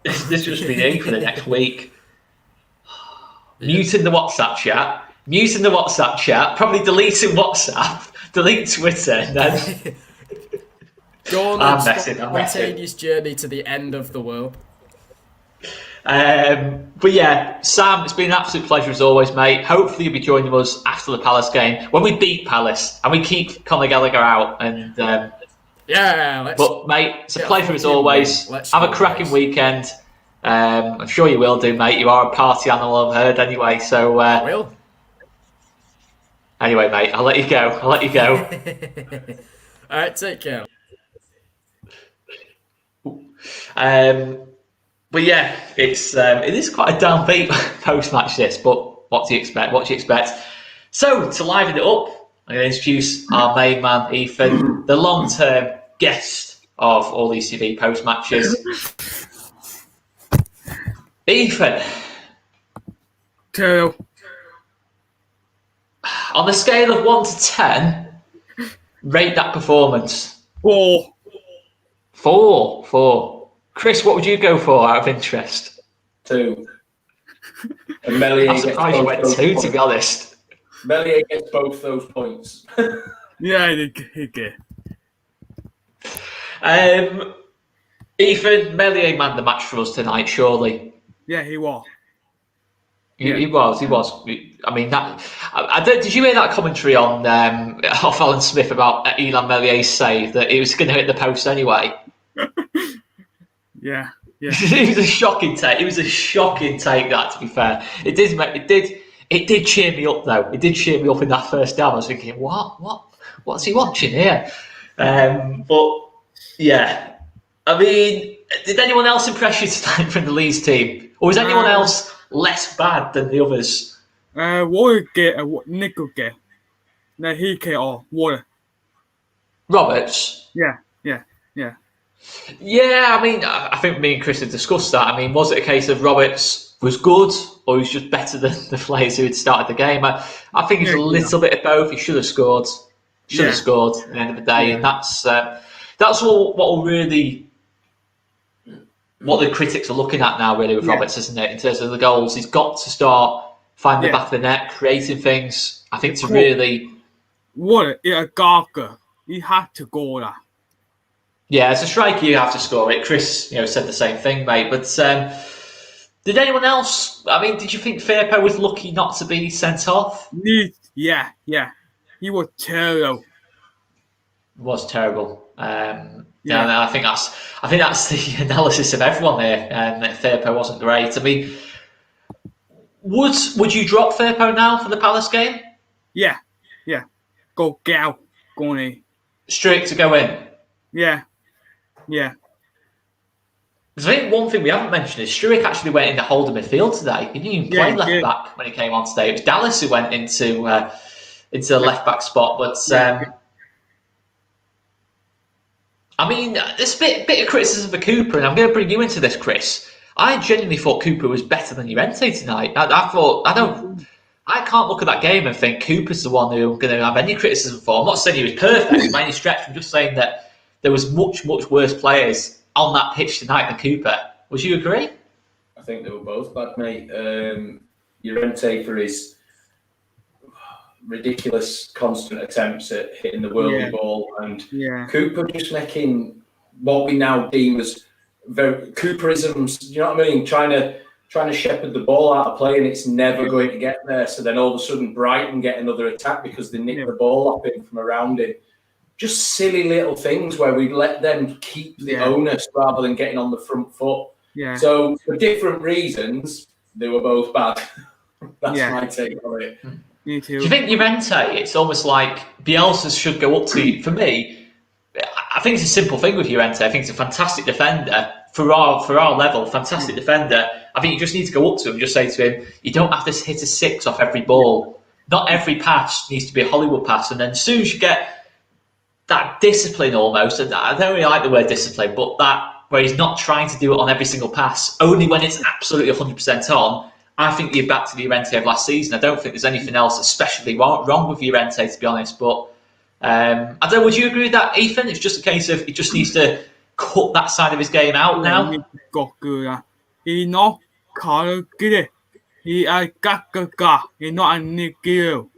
this will just be me for the next week. Muting the WhatsApp chat, probably deleting WhatsApp, delete Twitter, and then go on a spontaneous journey to the end of the world. But yeah, Sam, it's been an absolute pleasure as always, mate. Hopefully you'll be joining us after the Palace game when we beat Palace and we keep Conor Gallagher out. And but mate, it's a pleasure as always. Have a cracking weekend. I'm sure you will do, mate. You are a party animal, I've heard anyway. So I will. Anyway, mate, I'll let you go. All right, take care. But yeah, it is quite a downbeat post-match this. But what do you expect? So to liven it up, I'm going to introduce our main man, Ethan, the long-term guest of all ECB post-matches. Ethan. 2. On a scale of 1 to 10, rate that performance. 4. 4. Chris, what would you go for out of interest? 2. And Meslier I'm surprised you went 2, to be honest. Meslier gets both those points. Yeah, he did. Ethan, Meslier manned the match for us tonight, surely. Yeah, he was. He was. I mean, did you hear that commentary on off Alan Smith about Illan Meslier's save that he was going to hit the post anyway? Yeah. It was a shocking take. It was a shocking take. That, to be fair, it did cheer me up though. It did cheer me up in that first down. I was thinking, what's he watching here? But yeah, I mean, did anyone else impress you tonight from the Leeds team, or was anyone else less bad than the others? Roberts. Yeah, I mean, I think me and Chris had discussed that. I mean, was it a case of Roberts was good, or he was just better than the players who had started the game? I think it's a little bit of both. He should have scored. At the end of the day, and that's what the critics are looking at now, really, with Roberts, isn't it? In terms of the goals, he's got to start finding the back of the net, creating things. I think to really. He had to go there. Yeah, as a striker, you have to score it. Chris, said the same thing, mate. But did anyone else? I mean, did you think Firpo was lucky not to be sent off? Yeah. He was terrible. And I think that's the analysis of everyone here. That Firpo wasn't great. I mean, would you drop Firpo now for the Palace game? Yeah. Go get out. Go on. Straight to go in. Yeah. Because I think one thing we haven't mentioned is Struijk actually went into holding midfield today. He didn't even play left back when he came on today. It was Dallas who went into the left back spot. But I mean, there's a bit of criticism for Cooper, and I'm going to bring you into this, Chris. I genuinely thought Cooper was better than Llorente tonight. I can't look at that game and think Cooper's the one who I'm going to have any criticism for. I'm not saying he was perfect by any stretch. I'm just saying that there was much worse players on that pitch tonight than Cooper. Would you agree? I think they were both bad, mate. Llorente for his ridiculous constant attempts at hitting the worldly ball, and Cooper just making what we now deem as very Cooperisms. You know what I mean? Trying to shepherd the ball out of play, and it's never going to get there. So then all of a sudden, Brighton get another attack because they nick the ball off him from around him. Just silly little things where we let them keep the onus rather than getting on the front foot. Yeah. So for different reasons, they were both bad. That's my take on it. Me too. Do you think Llorente, it's almost like Bielsa should go up to, for me, I think it's a simple thing with Llorente. I think he's a fantastic defender. For our level, fantastic defender. I think you just need to go up to him and just say to him, you don't have to hit a six off every ball. Not every pass needs to be a Hollywood pass. And then as soon as you get that discipline almost, and I don't really like the word discipline, but that where he's not trying to do it on every single pass, only when it's absolutely 100% on, I think you're back to the Llorente of last season. I don't think there's anything else especially wrong with Llorente, to be honest. But I don't know, would you agree with that, Ethan? It's just a case of he just needs to cut that side of his game out now. He's not 𝐃𝐘. He 𝐃𝐘𝐃. He's not a nigger.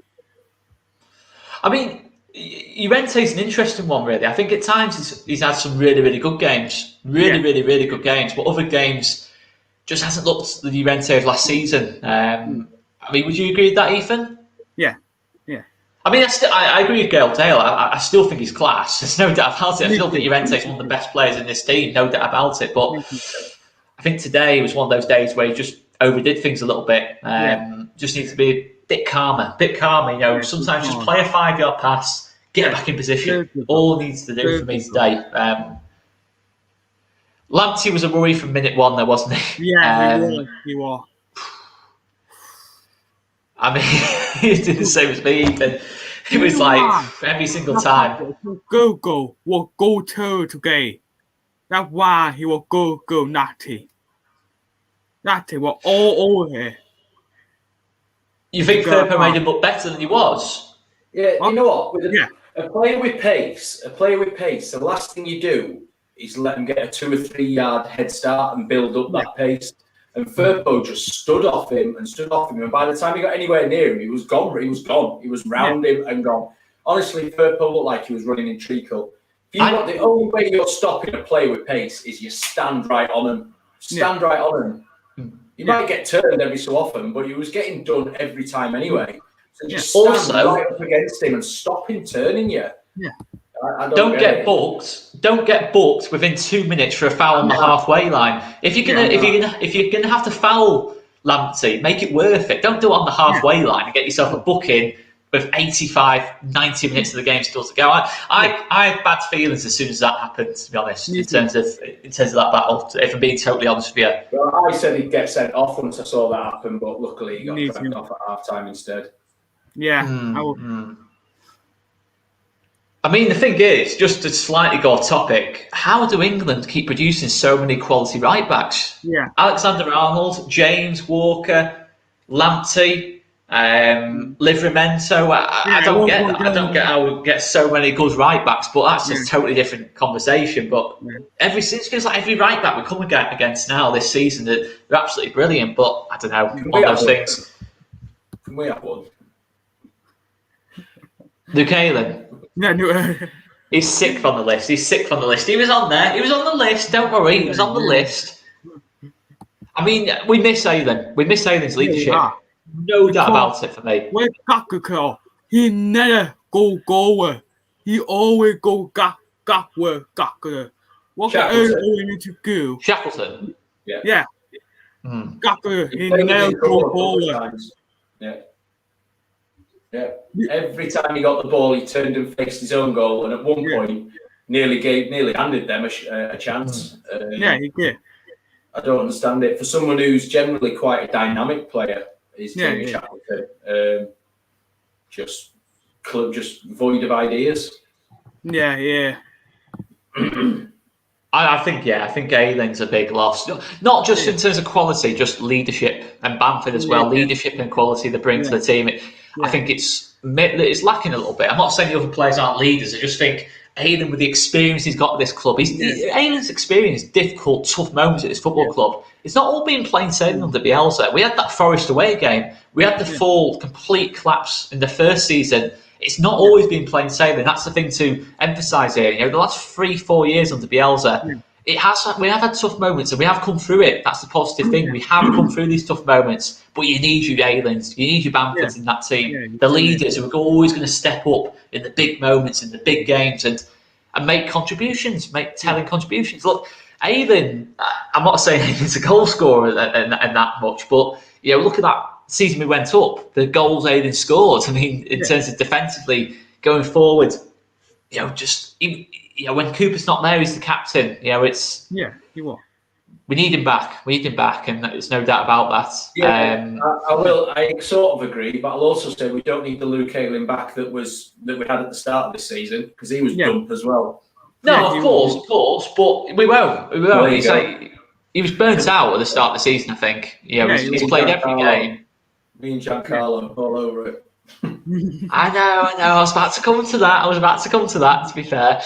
I mean, Llorente's an interesting one, really. I think at times he's had some really good games. Really good games. But other games just hasn't looked the Llorente of last season. I mean, would you agree with that, Ethan? Yeah. I mean, I agree with Gail Taylor. I still think he's class. There's no doubt about it. I still think Llorente's one of the best players in this team. No doubt about it. But I think today was one of those days where he just overdid things a little bit. Just needs to be a bit calmer. Sometimes just play a 5-yard pass, get it back in position. All he needs to do for me today. Lamptey was a worry from minute one, though, wasn't he? Yeah, he was. I mean, he did the same as me, Ethan. It was like every single time. Go will go to today. That's why he will go Natty. Natty was all over here. You think Firpo made him look better than he was? Yeah, you know what? With a player with pace, the last thing you do is let him get a 2 or 3 yard head start and build up that pace. And Firpo just stood off him. And by the time he got anywhere near him, he was gone. He was round him and gone. Honestly, Firpo looked like he was running in treacle. The only way you're stopping a player with pace is you stand right on them. Stand right on them. You might get turned every so often, but he was getting done every time anyway. So just stand right up against him and stop him turning you. Yeah. I don't get booked. Don't get booked within 2 minutes for a foul on the halfway line. If you're gonna have to foul Lamptey, make it worth it. Don't do it on the halfway line and get yourself a booking with 85, 90 minutes of the game still to go. I had bad feelings as soon as that happened, to be honest, in terms of that battle, if I'm being totally honest with you. Well, I said he'd get sent off once I saw that happen, but luckily he got dragged off at half-time instead. Yeah. I mean, the thing is, just to slightly go off topic, how do England keep producing so many quality right-backs? Yeah. Alexander-Arnold, James, Walker, Lamptey, Livramento. I don't get that. I don't get how we get so many good right backs, but that's a totally different conversation. But it feels like every right back we come against now this season, they're absolutely brilliant. But I don't know, one of those things. Can we have one? Luke Ayling. No. He's sixth on the list. He was on there. He was on the list. Don't worry, he was on the list. I mean, we miss Ayling. We miss Ayling's leadership. No doubt about it for me. With 𝐾𝐾, he never go goal. He always go 𝐾𝐾. What we need to do? Shackleton. Yeah. 𝐾𝐾, he never go goal. Yeah. Every time he got the ball, he turned and faced his own goal, and at one point, nearly handed them a chance. He did. I don't understand it. For someone who's generally quite a dynamic player, is Jamie Shackleton just void of ideas? Yeah. I think Ayling's a big loss. Not just in terms of quality, just leadership, and Bamford as well. Leadership and quality they bring to the team. I think it's lacking a little bit. I'm not saying the other players aren't leaders. I just think Ayling, with the experience he's got at this club, Ayling's experienced difficult, tough moments at this football club. It's not all been plain sailing under Bielsa. We had that Forest away game. We had the full, complete collapse in the first season. It's not always been plain sailing. That's the thing to emphasise here. The last 3-4 years under Bielsa, we have had tough moments and we have come through it. That's the positive thing. We have come through these tough moments, but you need your Aylings, you need your Bamfords in that team. The leaders who are always going to step up in the big moments, in the big games, and make contributions, make telling contributions. Look, Ayling, I'm not saying he's a goal scorer and that much, but look at that season we went up, the goals Ayling scored. I mean, in terms of defensively going forward, when Cooper's not there, he's the captain. He will. We need him back. And there's no doubt about that. Yeah, I will. I sort of agree, but I'll also say we don't need the Luke Ayling back that we had at the start of this season, because he was dumped as well. No, of course, but we won't. He was burnt out at the start of the season, I think. He's played every game. Me and Giancarlo all over it. I know. I was about to come to that, to be fair.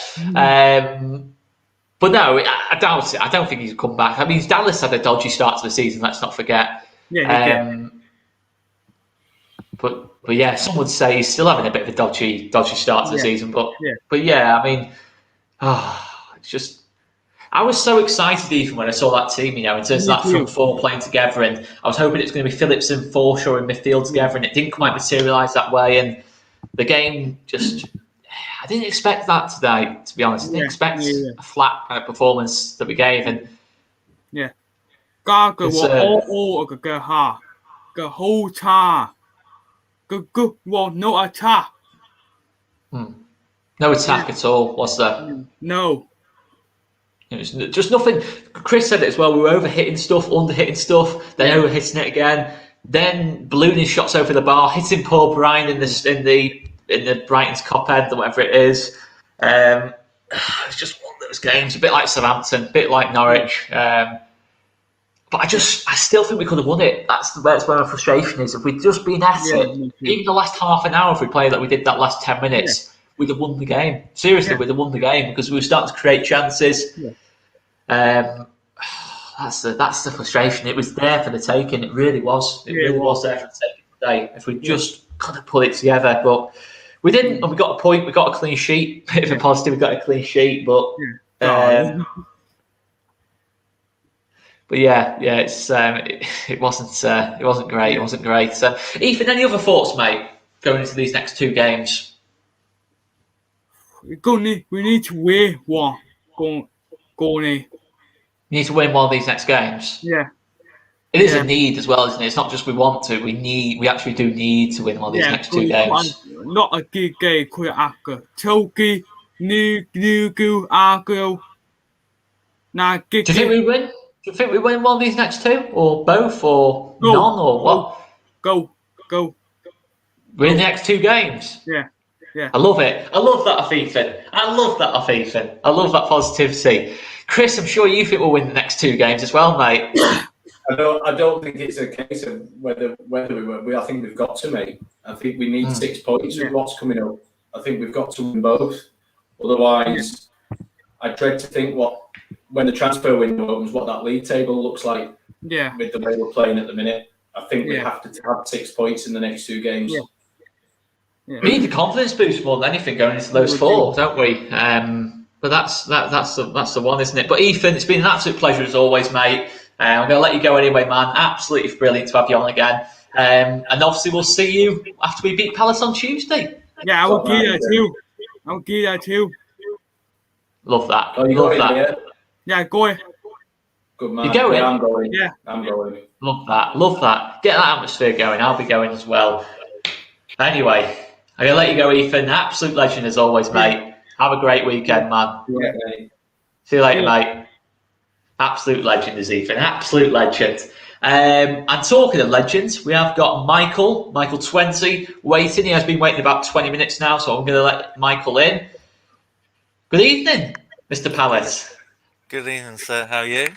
But no, I doubt it. I don't think he's come back. I mean, Dallas had a dodgy start to the season, let's not forget. But yeah, some would say he's still having a bit of a dodgy start to the season. But I mean, it's just... I was so excited even when I saw that team, in terms of that front four playing together, and I was hoping it was going to be Phillips and Forshaw in midfield together, and it didn't quite materialise that way. And the game just... I didn't expect that today, to be honest. I didn't expect a flat kind of performance that we gave. And 𝐾𝐾 was the whole time. 𝐾𝐾 was no attack. No attack at all, was there? No. It was just nothing. Chris said it as well. We were overhitting stuff, underhitting stuff, then overhitting it again, then ballooning shots over the bar, hitting Paul Bryan in the Brighton's cop end or whatever it is. It's just one of those games, a bit like Southampton, a bit like Norwich. But I still think we could have won it. That's where my frustration is. If we'd just been at it, even the last half an hour, if we played like we did that last 10 minutes, we'd have won the game. Seriously, we'd have won the game, because we were starting to create chances. That's the frustration. It was there for the taking. It really was. It really was there for the taking today. If we just kind of put it together, but We didn't, and we got a point. We got a clean sheet. Bit of a positive. We got a clean sheet, but it's it wasn't great. It wasn't great. So, Ethan, any other thoughts, mate, going into these next 2 games? We need to win one. Going. You need to win one of these next games. Yeah. It is a need as well, isn't it? It's not just we want to. We actually do need to win one of these next 2 games. Not a 𝐃𝐘𝐂𝐃𝐂𝐃𝐂𝐃. 𝐂𝐃𝐂𝐃𝐂𝐃. Do you think we win? Do you think we win one of these next 2, or both, or none, or what? Go. Win the next 2 games. Yeah. I love it. I love that off Ethan. I love that positivity. Chris, I'm sure you think we'll win the next 2 games as well, mate. I don't think it's a case of whether we will. I think we've got to, mate. I think we need 6 points with what's coming up. I think we've got to win both. Otherwise, I dread to think when the transfer window opens, what that league table looks like. Yeah. With the way we're playing at the minute, I think we have to have 6 points in the next 2 games. Yeah. We need the confidence boost more than anything going into those 4, don't we? But that's the one, isn't it? But Ethan, it's been an absolute pleasure as always, mate. I'm going to let you go anyway, man. Absolutely brilliant to have you on again. And obviously, we'll see you after we beat Palace on Tuesday. Yeah, I will give that too. Love that. Love that. Yeah, go. Good man. You going? Yeah, I'm going. Yeah. I'm going. Love that. Get that atmosphere going. I'll be going as well. Anyway, I'm going to let you go, Ethan. Absolute legend as always, mate. Have a great weekend, man. Yeah, mate. See you later, mate. Absolute legend is Ethan. Absolute legend. And talking of legends, we have got Michael 20, waiting. He has been waiting about 20 minutes now, so I'm going to let Michael in. Good evening, Mr. Palace. Good evening, sir. How are you?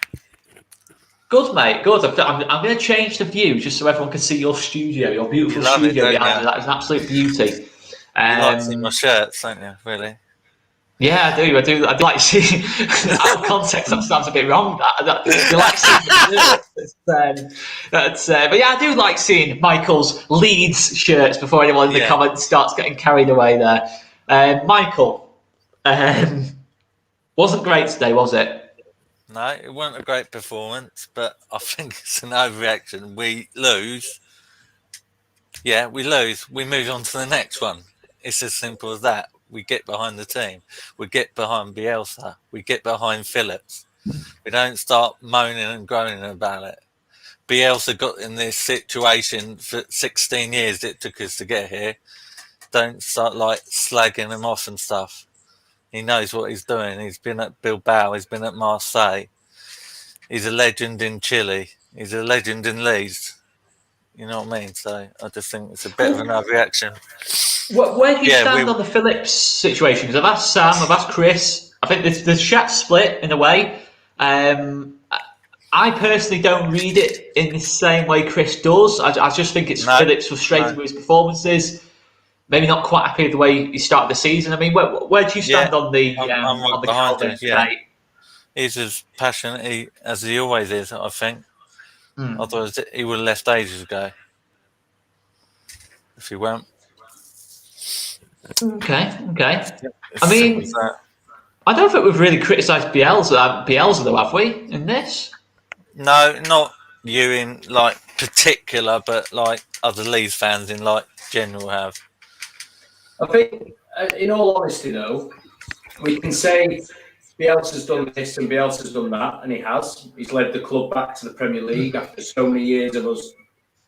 Good, mate. Good. I'm going to change the view just so everyone can see your studio, your beautiful studio behind you. That is an absolute beauty. You like seeing my shirts, don't you? Really? Yeah, I do. I'd like to see out of context. Sometimes a bit wrong. You like seeing but yeah, I do like seeing Michael's Leeds shirts before anyone in the comments starts getting carried away there. Michael, wasn't great today, was it? No, it wasn't a great performance, but I think it's an overreaction. We lose. Yeah, we lose. We move on to the next one. It's as simple as that. We get behind the team. We get behind Bielsa. We get behind Phillips. We don't start moaning and groaning about it. Bielsa got in this situation for 16 years it took us to get here. Don't start slagging him off and stuff. He knows what he's doing. He's been at Bilbao. He's been at Marseille. He's a legend in Chile. He's a legend in Leeds. You know what I mean? So I just think it's a bit of an overreaction. Where do you stand on the Phillips situation? Because I've asked Sam, I've asked Chris. I think the chat's split in a way. I personally don't read it in the same way Chris does. I just think it's Phillips frustrated with his performances. Maybe not quite happy with the way he started the season. I mean, where do you stand on the Kalvin debate? He's as passionate as he always is, I think. Otherwise, he would have left ages ago. If he won't. Okay. I mean, I don't think we've really criticised Bielsa though, have we, in this? No, not you in particular, but other Leeds fans in general have. I think, in all honesty, though, we can say Bielsa's done this and Bielsa's done that, and he has. He's led the club back to the Premier League after so many years of us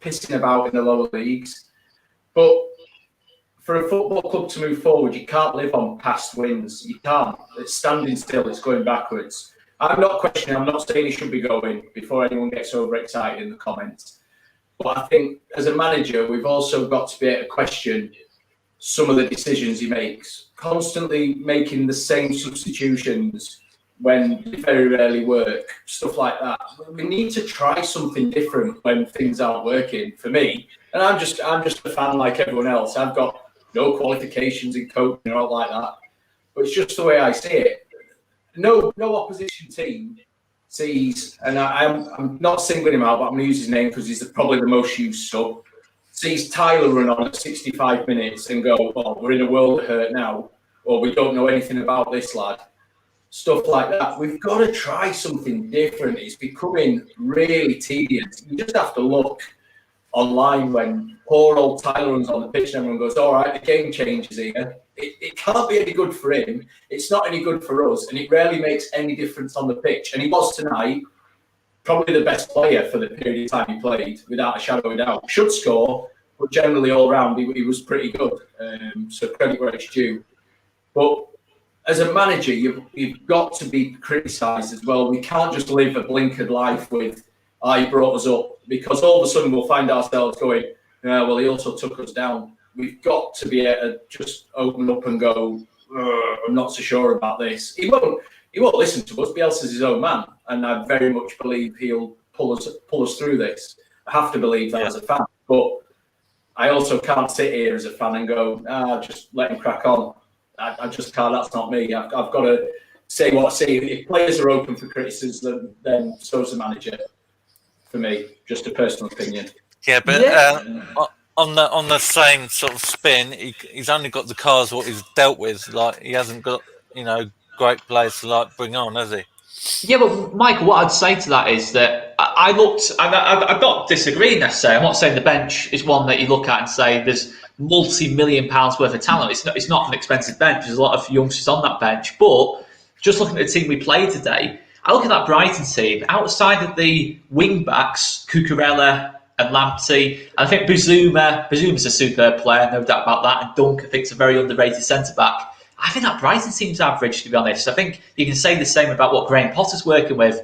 pissing about in the lower leagues. But for a football club to move forward, you can't live on past wins. You can't. It's standing still. It's going backwards. I'm not questioning. I'm not saying he should be going before anyone gets overexcited in the comments. But I think as a manager, we've also got to be able to question some of the decisions he makes. Constantly making the same substitutions when they very rarely work. Stuff like that. We need to try something different when things aren't working. For me, and I'm just a fan like everyone else. I've got no qualifications in coaching or all like that. But it's just the way I see it. No opposition team sees, and I'm not singling him out, but I'm going to use his name because he's probably the most used sub, sees Tyler run on at 65 minutes and go, "Oh, we're in a world of hurt now," or "We don't know anything about this lad." Stuff like that. We've got to try something different. It's becoming really tedious. You just have to look online when poor old Tyler runs on the pitch and everyone goes, "All right, the game changes here." It can't be any good for him. It's not any good for us, and it rarely makes any difference on the pitch. And he was tonight probably the best player for the period of time he played, without a shadow of a doubt. Should score, but generally all round he was pretty good. So credit where it's due. But as a manager, you've got to be criticised as well. We can't just live a blinkered life with, "He brought us up," because all of a sudden we'll find ourselves going, "Yeah, well, he also took us down." We've got to be able to just open up and go, "I'm not so sure about this." He won't listen to us. Bielsa's his own man, and I very much believe he'll pull us through this. I have to believe that as a fan, but I also can't sit here as a fan and go, just let him crack on. I just can't. That's not me. I've got to say what I see. If players are open for criticism, then so's the manager. For me, just a personal opinion. Yeah, but on the same sort of spin, he's only got the cards what he's dealt with. Like, he hasn't got great players to like bring on, has he? Yeah, but Michael, what I'd say to that is that I looked, and I'm not disagreeing necessarily. I'm not saying the bench is one that you look at and say there's multi-million-pounds worth of talent. It's not an expensive bench. There's a lot of youngsters on that bench. But just looking at the team we played today, I look at that Brighton team, outside of the wing-backs, Cucurella and Lamptey, and I think Bazuma's a superb player, no doubt about that, and Dunk, I think, is a very underrated centre-back. I think that Brighton team's average, to be honest. I think you can say the same about what Graham Potter's working with.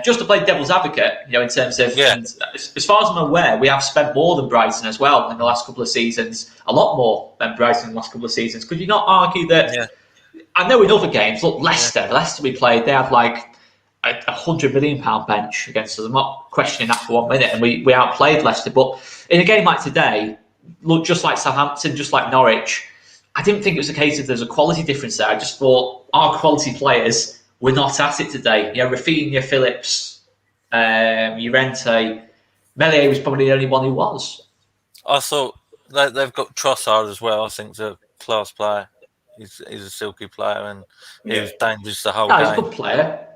Just to play devil's advocate, in terms of, and as far as I'm aware, we have spent more than Brighton as well in the last couple of seasons, a lot more than Brighton in the last couple of seasons. Could you not argue that? Yeah. I know in other games, look, Leicester we played, they had like a £100 million bench against us. I'm not questioning that for 1 minute, and we outplayed Leicester. But in a game like today, look, just like Southampton, just like Norwich, I didn't think it was a case of there's a quality difference there. I just thought our quality players were not at it today. Rafinha, Phillips, Llorente, Meslier was probably the only one who was. I thought they've got Trossard as well. I think he's a class player. He's a silky player, and he was dangerous the whole game. He's a good player.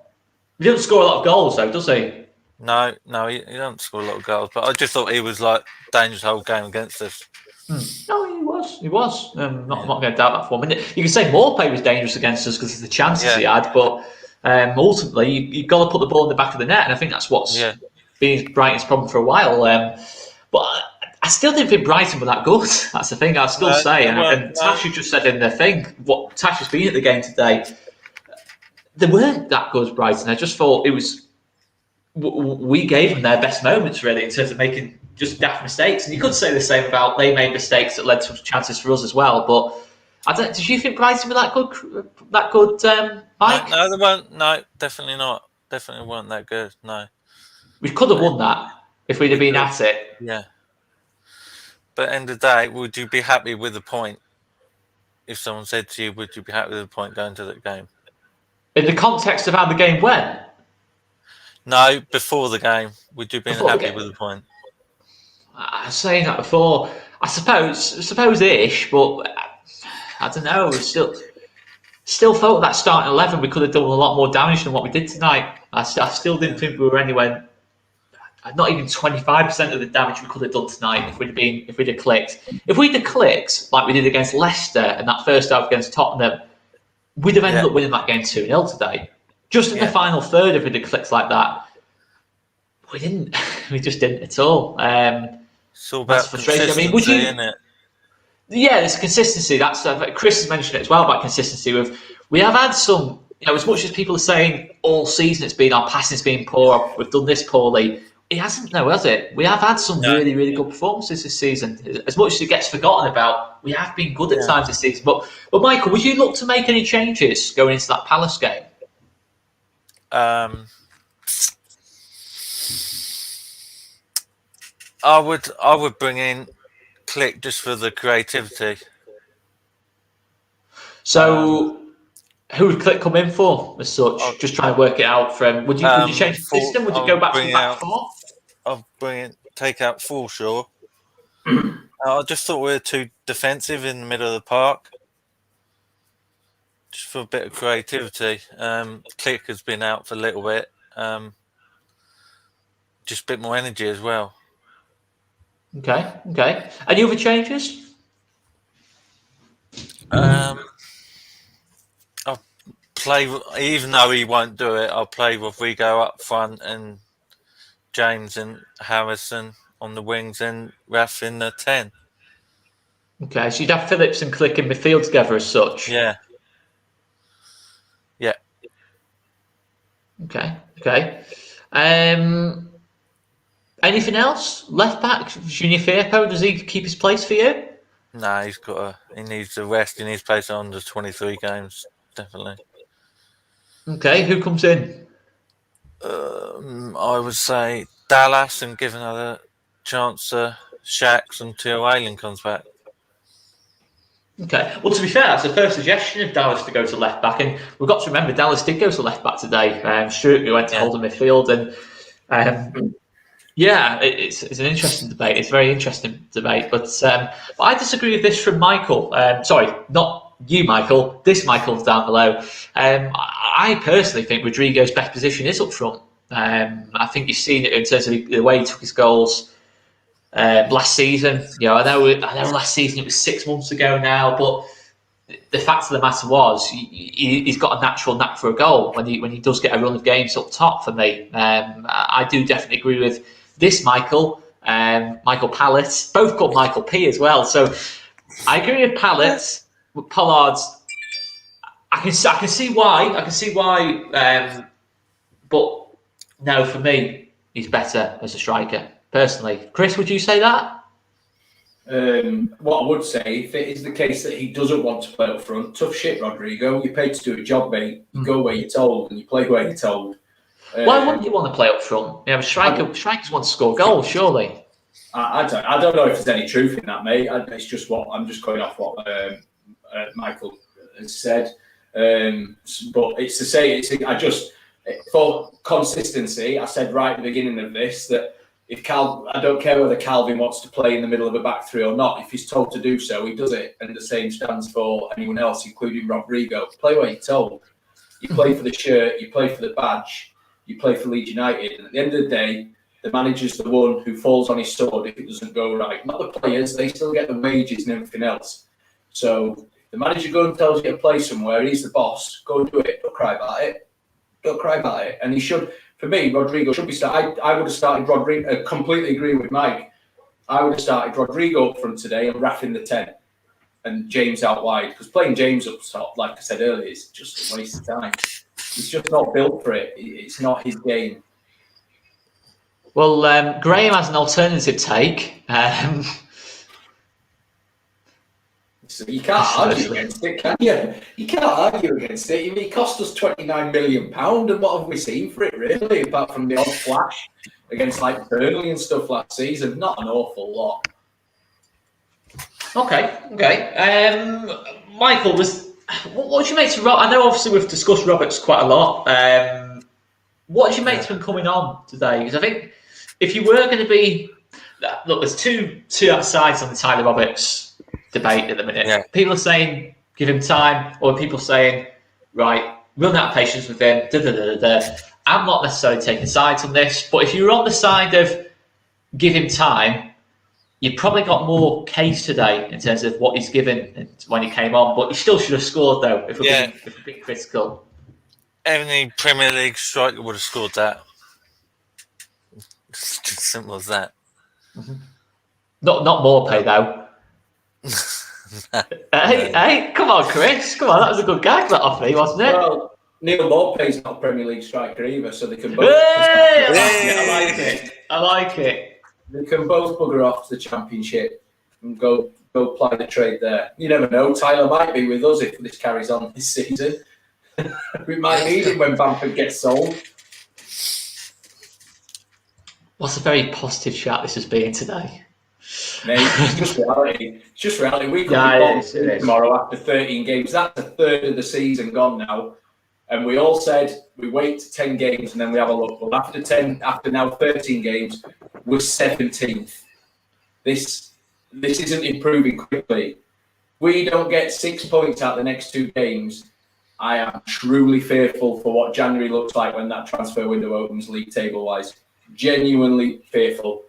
He doesn't score a lot of goals, though, does he? No, he doesn't score a lot of goals. But I just thought he was like dangerous the whole game against us. No, he was. I'm not going to doubt that for a minute. You can say Morpay was dangerous against us because of the chances he had, but ultimately you've got to put the ball in the back of the net, and I think that's what's been Brighton's problem for a while. But I still didn't think Brighton were that good. That's the thing. I'll still say, and Tash just said in the thing what Tash has been at the game today. They weren't that good, Brighton. I just thought it was. We gave them their best moments, really, in terms of making just daft mistakes. And you could say the same about they made mistakes that led to chances for us as well. But did you think Brighton were that good? Mike? No, they weren't. No, definitely not. Definitely weren't that good. No, we could have won that if we'd have been at it. Yeah. But at the end of the day, would you be happy with the point? If someone said to you, would you be happy with the point going to that game? In the context of how the game went? No, before the game, would you be happy with the point? I was saying that before. I suppose-ish, but I don't know. We still felt that starting 11 we could have done a lot more damage than what we did tonight. I still didn't think we were anywhere. Not even 25% of the damage we could have done tonight if we'd have clicked. If we'd have clicked like we did against Leicester and that first half against Tottenham, we'd have ended up winning that game 2-0 today. Just in the final third, if we'd have clicked like that, we didn't. We just didn't at all. It's all about consistency, isn't it? Yeah, there's consistency. That's Chris has mentioned it as well about consistency. We have had some, as much as people are saying all season it's been our passing's been poor, we've done this poorly. It hasn't, though, has it? We have had some really, really good performances this season. As much as it gets forgotten about, we have been good at times this season. But Michael, would you look to make any changes going into that Palace game? I would bring in Click just for the creativity. So, who would Click come in for as such? Just trying to work it out from. Would you change the system? Would you go back to the back four? I'll take out Forshaw I just thought we were too defensive in the middle of the park. Just for a bit of creativity. Klick has been out for a little bit. Just a bit more energy as well. Okay. Any other changes? I'll play, even though he won't do it, I'll play Rodrigo up front and James and Harrison on the wings and Raf in the 10. Okay, so you'd have Phillips and Klick in midfield together as such. Yeah. Okay. Anything else? Left back, Junior Firpo, does he keep his place for you? No, he needs to rest. He needs to play some under 23 games, definitely. Okay, who comes in? I would say Dallas and give another chance to Shax until Aylan comes back. Okay, well, to be fair, that's the first suggestion of Dallas to go to left back, and we've got to remember Dallas did go to left back today. Stuart, we went to hold the midfield, and it's an interesting debate. It's a very interesting debate, but I disagree with this from Michael. Sorry, not you, Michael. This Michael's down below. I personally think Rodrigo's best position is up front. I think you've seen it in terms of the way he took his goals. Last season, I know last season it was 6 months ago now, but the fact of the matter was he's got a natural knack for a goal when he does get a run of games up top for me. I do definitely agree with this Michael Pallett, both called Michael P as well. So I agree with Pallett. With Pollard, I can see why, but no, for me, he's better as a striker. Personally, Chris, would you say that? What I would say, if it is the case that he doesn't want to play up front, tough shit, Rodrigo. You're paid to do a job, mate. You go where you're told and you play where you're told. Why wouldn't you want to play up front? Strikers want to score goals, surely. I don't know if there's any truth in that, mate. It's just I'm just going off what Michael has said. But it's to say, for consistency, I said right at the beginning of this that I don't care whether Kalvin wants to play in the middle of a back three or not. If he's told to do so, he does it. And the same stands for anyone else, including Rodrigo. Play where you're told. You play for the shirt, you play for the badge, you play for Leeds United. And at the end of the day, the manager's the one who falls on his sword if it doesn't go right. Not the players, they still get the wages and everything else. So if the manager goes and tells you to play somewhere, he's the boss, go and do it. Don't cry about it. And he should... For me, Rodrigo should be started. I would have started Rodrigo. I completely agree with Mike. I would have started Rodrigo up front today and Raf in the 10 and James out wide. Because playing James up top, like I said earlier, is just a waste of time. He's just not built for it. It's not his game. Well, Graham has an alternative take. So you can't argue against it, can you? You can't argue against it. I mean, it cost us £29 million, and what have we seen for it, really, apart from the odd flash against like Burnley and stuff last season? Not an awful lot. Okay. Michael, what did you make to Rob? I know obviously we've discussed Roberts quite a lot. What did you make to him coming on today? Because I think if you were going to be... Look, there's two sides on the Tyler Roberts debate at the minute. Yeah. People are saying give him time, or people saying right, run out of patience with him. I'm not necessarily taking sides on this, but if you're on the side of give him time, you probably got more case today in terms of what he's given when he came on. But he still should have scored though. If we're being critical, any Premier League striker would have scored that. It's just simple as that. Mm-hmm. Not more pay though. Hey, come on, Chris. Come on, that was a good gag that off me, wasn't it? Well, Neil Maupay's not a Premier League striker either, so they can both... I like it. They can both bugger off to the Championship and go ply the trade there. You never know, Tyler might be with us if this carries on this season. We might need him when Bamford gets sold. What's a very positive chat this has been today. Mate, it's just reality. It's just reality. We've got tomorrow after 13 games. That's a third of the season gone now. And we all said we wait to 10 games and then we have a look. Well, after now 13 games, we're 17th. This this isn't improving quickly. We don't get 6 points out the next 2 games. I am truly fearful for what January looks like when that transfer window opens, league table wise. Genuinely fearful.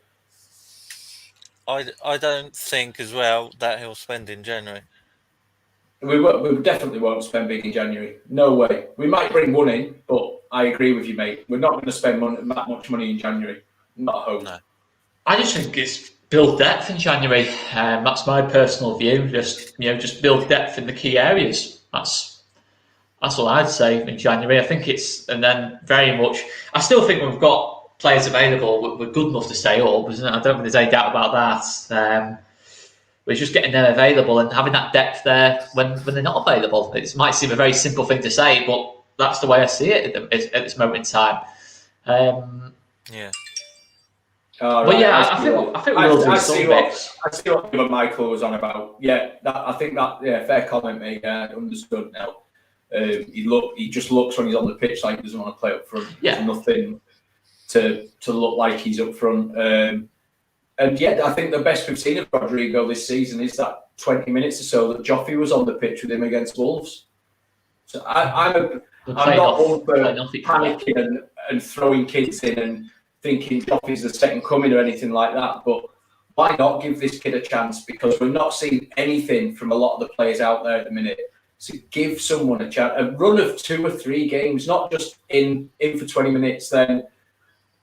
I don't think as well that he'll spend in January. We definitely won't spend big in January. No way. We might bring one in, but I agree with you, mate. We're not going to spend that much money in January. Not at home. No. I just think it's build depth in January. That's my personal view. Just build depth in the key areas. That's all I'd say in January. I think and then very much. I still think we've got players available. We're good enough to stay up, isn't it? I don't think there's any doubt about that. We're just getting them available and having that depth there when they're not available. It might seem a very simple thing to say, but that's the way I see it at this moment in time. Yeah. But right. Yeah, I think we'll do some bits. I see what Michael was on about. Yeah, I think that fair comment, mate. Understood now. He just looks when he's on the pitch like he doesn't want to play up front. Yeah. There's nothing to look like he's up front. And yeah, I think the best we've seen of Rodrigo this season is that 20 minutes or so that Joffrey was on the pitch with him against Wolves. So I'm not all for panicking and throwing kids in and thinking Joffrey's the second coming or anything like that. But why not give this kid a chance? Because we're not seeing anything from a lot of the players out there at the minute. So give someone a chance. A run of 2 or 3 games, not just in for 20 minutes, then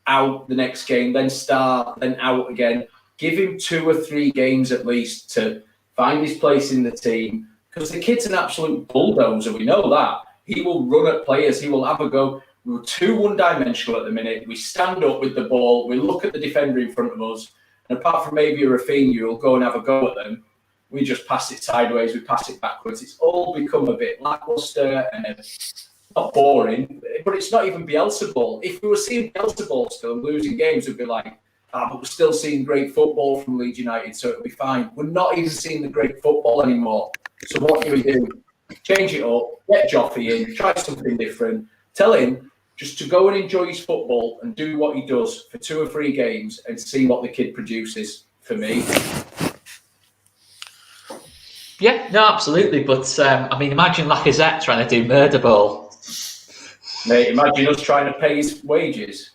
out the next game, then start, then out again. Give him 2 or 3 games at least to find his place in the team, because the kid's an absolute bulldozer. We know that. He will run at players. He will have a go. We're too one-dimensional at the minute. We stand up with the ball. We look at the defender in front of us, and apart from maybe a Rafinha who'll go and have a go at them, we just pass it sideways. We pass it backwards. It's all become a bit lackluster and not boring, but it's not even Bielsa ball. If we were seeing Bielsa ball still and losing games, we'd be like, but we're still seeing great football from Leeds United, so it'll be fine. We're not even seeing the great football anymore. So what do? Change it up, get Joffrey in, try something different. Tell him just to go and enjoy his football and do what he does for 2 or 3 games and see what the kid produces, for me. Yeah, no, absolutely. But, imagine Lacazette trying to do murder ball. Mate, imagine us trying to pay his wages.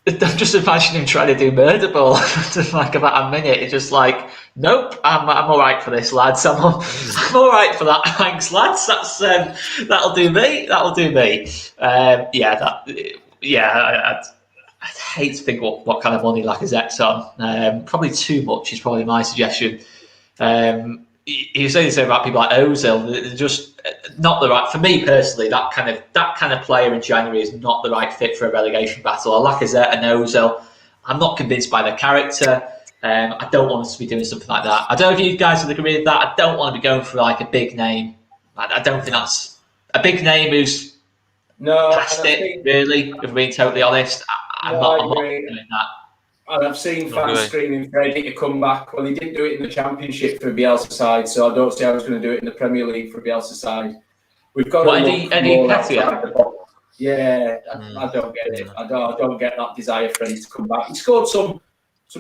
Just imagine him trying to do murder ball for like about a minute. It's just like, nope, I'm all right for this, lads. I'm all right for that. Thanks, lads. That'll do me. That'll do me. I'd hate to think what kind of money Lacazette's on. Probably too much is probably my suggestion. He was saying the same about people like Ozil. They're just not the right, for me personally. That kind of player in January is not the right fit for a relegation battle. A Lacazette and Ozil, I'm not convinced by their character. I don't want us to be doing something like that. I don't know if you guys would agree with that. I don't want to be going for like a big name. I don't think that's a big name who's past it. Really, if we're being totally honest, I'm not doing that. And I've seen fans screaming for Eddie to come back. Well, he didn't do it in the Championship for Bielsa side, so I don't see how he's going to do it in the Premier League for Bielsa side. We've got Eddie 𝐾𝐄? Yeah, I don't get it. I don't get that desire for Eddie to come back. He scored some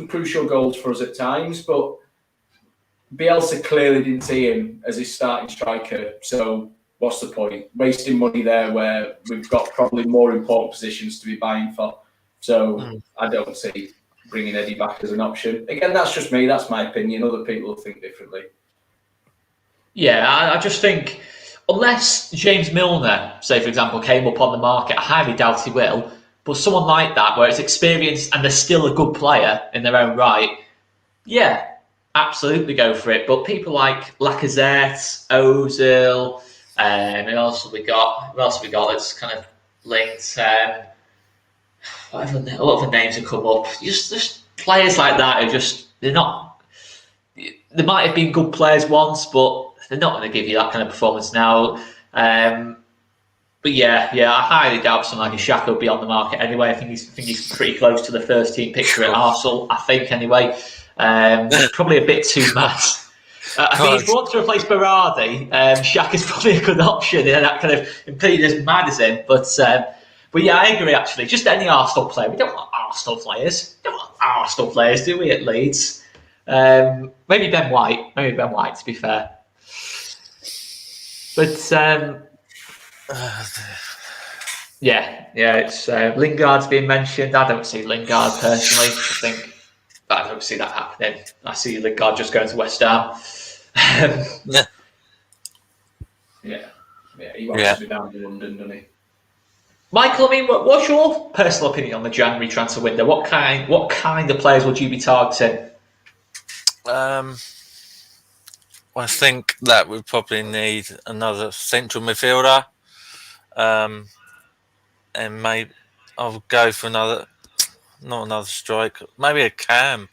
crucial goals for us at times, but Bielsa clearly didn't see him as his starting striker. So what's the point? Wasting money there where we've got probably more important positions to be buying for. So I don't see bringing Eddie back as an option. Again, that's just me. That's my opinion. Other people think differently. Yeah, I just think unless James Milner, say for example, came up on the market, I highly doubt he will. But someone like that, where it's experienced and they're still a good player in their own right, yeah, absolutely go for it. But people like Lacazette, Ozil, who else have we got? That's kind of linked? A lot of the names have come up. Just players like that who they're not. They might have been good players once, but they're not going to give you that kind of performance now. But I highly doubt someone like a Xhaka will be on the market anyway. I think he's pretty close to the first team picture at Arsenal. I think anyway. Probably a bit too much. I think if you want to replace Berardi, Xhaka's probably a good option. That kind of completely as mad as him, But yeah, I agree actually. Just any Arsenal player. We don't want Arsenal players. We don't want Arsenal players, do we, at Leeds? Maybe Ben White. To be fair, but it's Lingard's being mentioned. I don't see Lingard personally. I don't see that happening. I see Lingard just going to West Ham. He wants to be down in London, doesn't he? Michael, I mean, what's your personal opinion on the January transfer window? What kind of players would you be targeting? I think that we probably need another central midfielder, and maybe I'll go for not another striker, maybe a cam.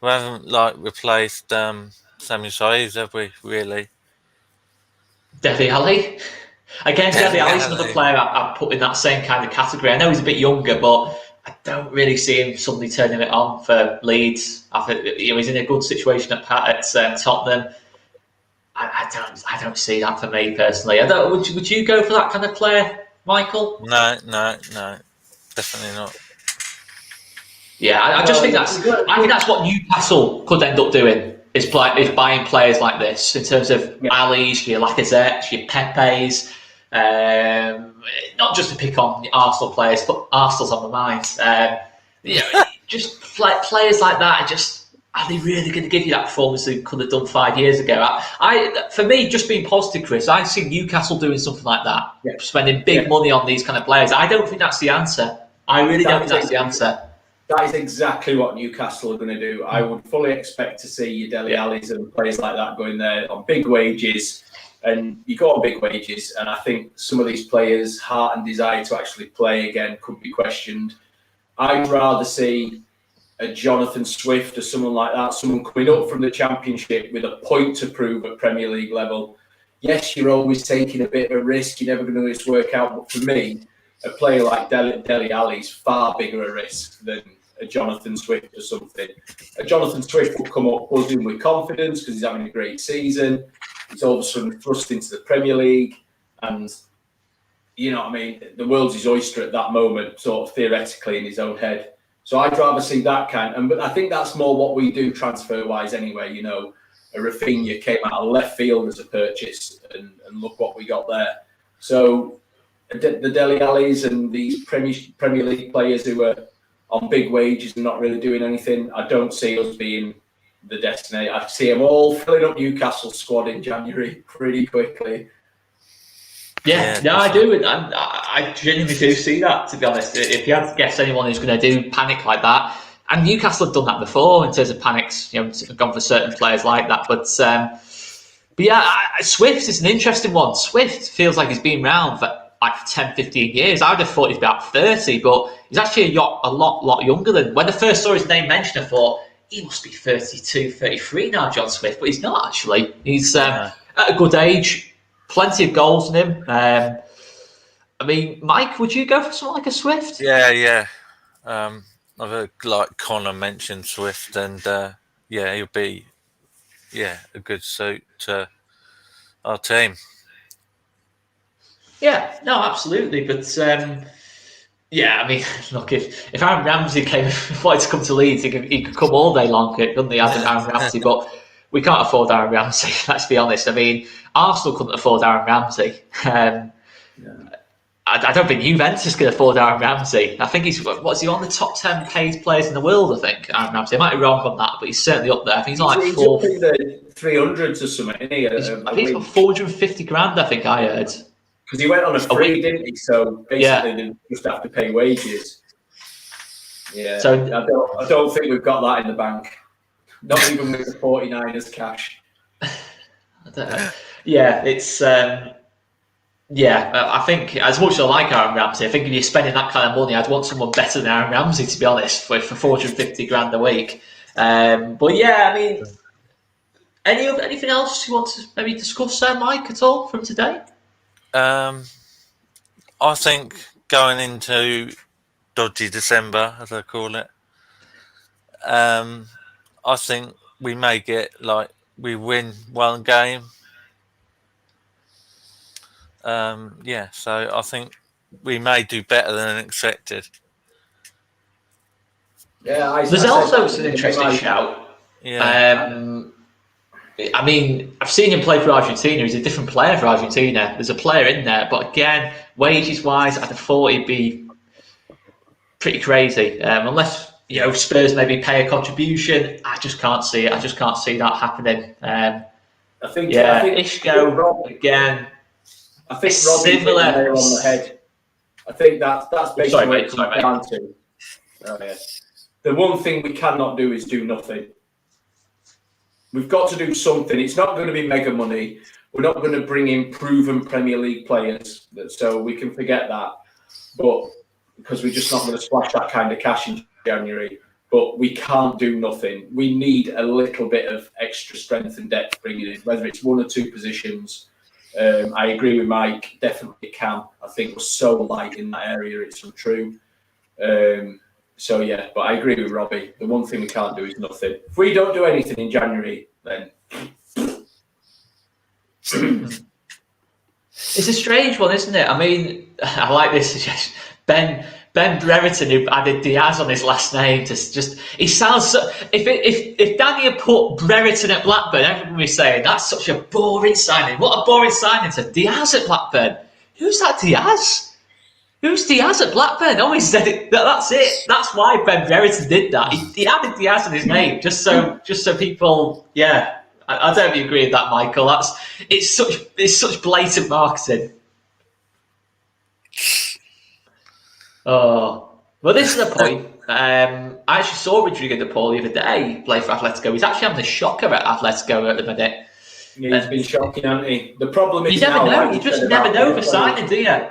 We haven't replaced Samuel Saiz, have we? Really? Dele Alli. Again, Dele Alli's another player I put in that same kind of category. I know he's a bit younger, but I don't really see him suddenly turning it on for Leeds. I think he's in a good situation at Tottenham. I don't see that for me personally. Would you go for that kind of player, Michael? No, definitely not. Yeah, I think that's what Newcastle could end up doing. Is buying players like this in terms of Ali's, your Lacazette's, your Pepe's. Not just to pick on Arsenal players, but Arsenal's on the mind. Just players like that. Are they really going to give you that performance they could have done 5 years ago? For me, just being positive, Chris, I see Newcastle doing something like that, spending big money on these kind of players. I don't think that's the answer. I really don't think that's the answer. That is exactly what Newcastle are going to do. I would fully expect to see your Dele Alli's and players like that going there on big wages. And you go on big wages, and I think some of these players' heart and desire to actually play again could be questioned. I'd rather see a Jonathan Swift or someone like that, someone coming up from the Championship with a point to prove at Premier League level. Yes, you're always taking a bit of a risk. You're never going to let this work out. But for me, a player like Dele Alli is far bigger a risk than a Jonathan Swift or something. A Jonathan Swift will come up buzzing with confidence because he's having a great season. He's all of a sudden thrust into the Premier League, and you know what I mean, the world's his oyster at that moment, sort of theoretically in his own head. So I'd rather see that but I think that's more what we do transfer-wise anyway. You know, a Rafinha came out of left field as a purchase, and look what we got there. So the Dele Alli's and these Premier League players who are on big wages and not really doing anything, I don't see us being the destiny. I see them all filling up Newcastle's squad in January pretty quickly. I do. I genuinely do see that, to be honest. If you had to guess anyone who's going to do panic like that, and Newcastle have done that before in terms of panics, gone for certain players like that. But Swift is an interesting one. Swift feels like he's been around for 10, 15 years. I would have thought he's about 30, but he's actually a lot younger than when I first saw his name mentioned. I thought he must be 32, 33 now, John Swift, but he's not actually. He's at a good age, plenty of goals in him. I mean, Mike, would you go for someone like a Swift? Yeah. I've heard Connor mention Swift, and he'll be a good suit to our team. Yeah, no, absolutely. But I mean, look, if Aaron Ramsey wanted to come to Leeds, he could come all day long, couldn't he? Aaron Ramsey, but we can't afford Aaron Ramsey. Let's be honest. I mean, Arsenal couldn't afford Aaron Ramsey. I don't think Juventus can afford Aaron Ramsey. I think he's on the top 10 paid players in the world. I think Aaron Ramsey. I might be wrong on that, but he's certainly up there. I think he's like he's up in the 300s or something, isn't he? I think he's got 450 grand. I think I heard. Because he went on a free, didn't he? So basically, they just have to pay wages. Yeah. So I don't think we've got that in the bank. Not even with the 49ers cash. I think as much as I like Aaron Ramsey, I think if you're spending that kind of money, I'd want someone better than Aaron Ramsey, to be honest, for 450 grand a week. I mean, anything else you want to maybe discuss there, Mike, at all from today? I think going into dodgy December, as I call it, I think we may get we win one game. So I think we may do better than expected. Yeah, there's also an interesting shout. Yeah. I mean, I've seen him play for Argentina. He's a different player for Argentina. There's a player in there, but again, wages-wise, I'd have thought he'd be pretty crazy. Unless Spurs maybe pay a contribution, I just can't see it. I just can't see that happening. I think Isco again. I think Robbie hit the nail on the head. I think that's basically what it comes down to. Oh, yeah. The one thing we cannot do is do nothing. We've got to do something. It's not going to be mega money. We're not going to bring in proven Premier League players, so we can forget that. But because we're just not going to splash that kind of cash in January. But we can't do nothing. We need a little bit of extra strength and depth bringing in, whether it's one or two positions. I agree with Mike. Definitely can. I think we're so light in that area. It's untrue. So yeah, but I agree with Robbie. The one thing we can't do is nothing. If we don't do anything in January, then it's a strange one, isn't it? I mean, I like this suggestion. Ben Brereton, who added Diaz on his last name, he sounds so. If Danny had put Brereton at Blackburn, everyone would be saying that's such a boring signing. What a boring signing to Diaz at Blackburn. Who's that Diaz? Who's Diaz at Blackburn? Oh, he said it. That's it. That's why Ben Brereton did that. He added Diaz in his name just so people. Yeah, I don't really agree with that, Michael. It's such blatant marketing. Oh, well, this is the point. I actually saw Rodrigo de Paul the other day play for Atletico. He's actually having a shocker at Atletico at the minute. Yeah, he's been shocking, hasn't he? The problem is you never know. You just never know for signing, do you?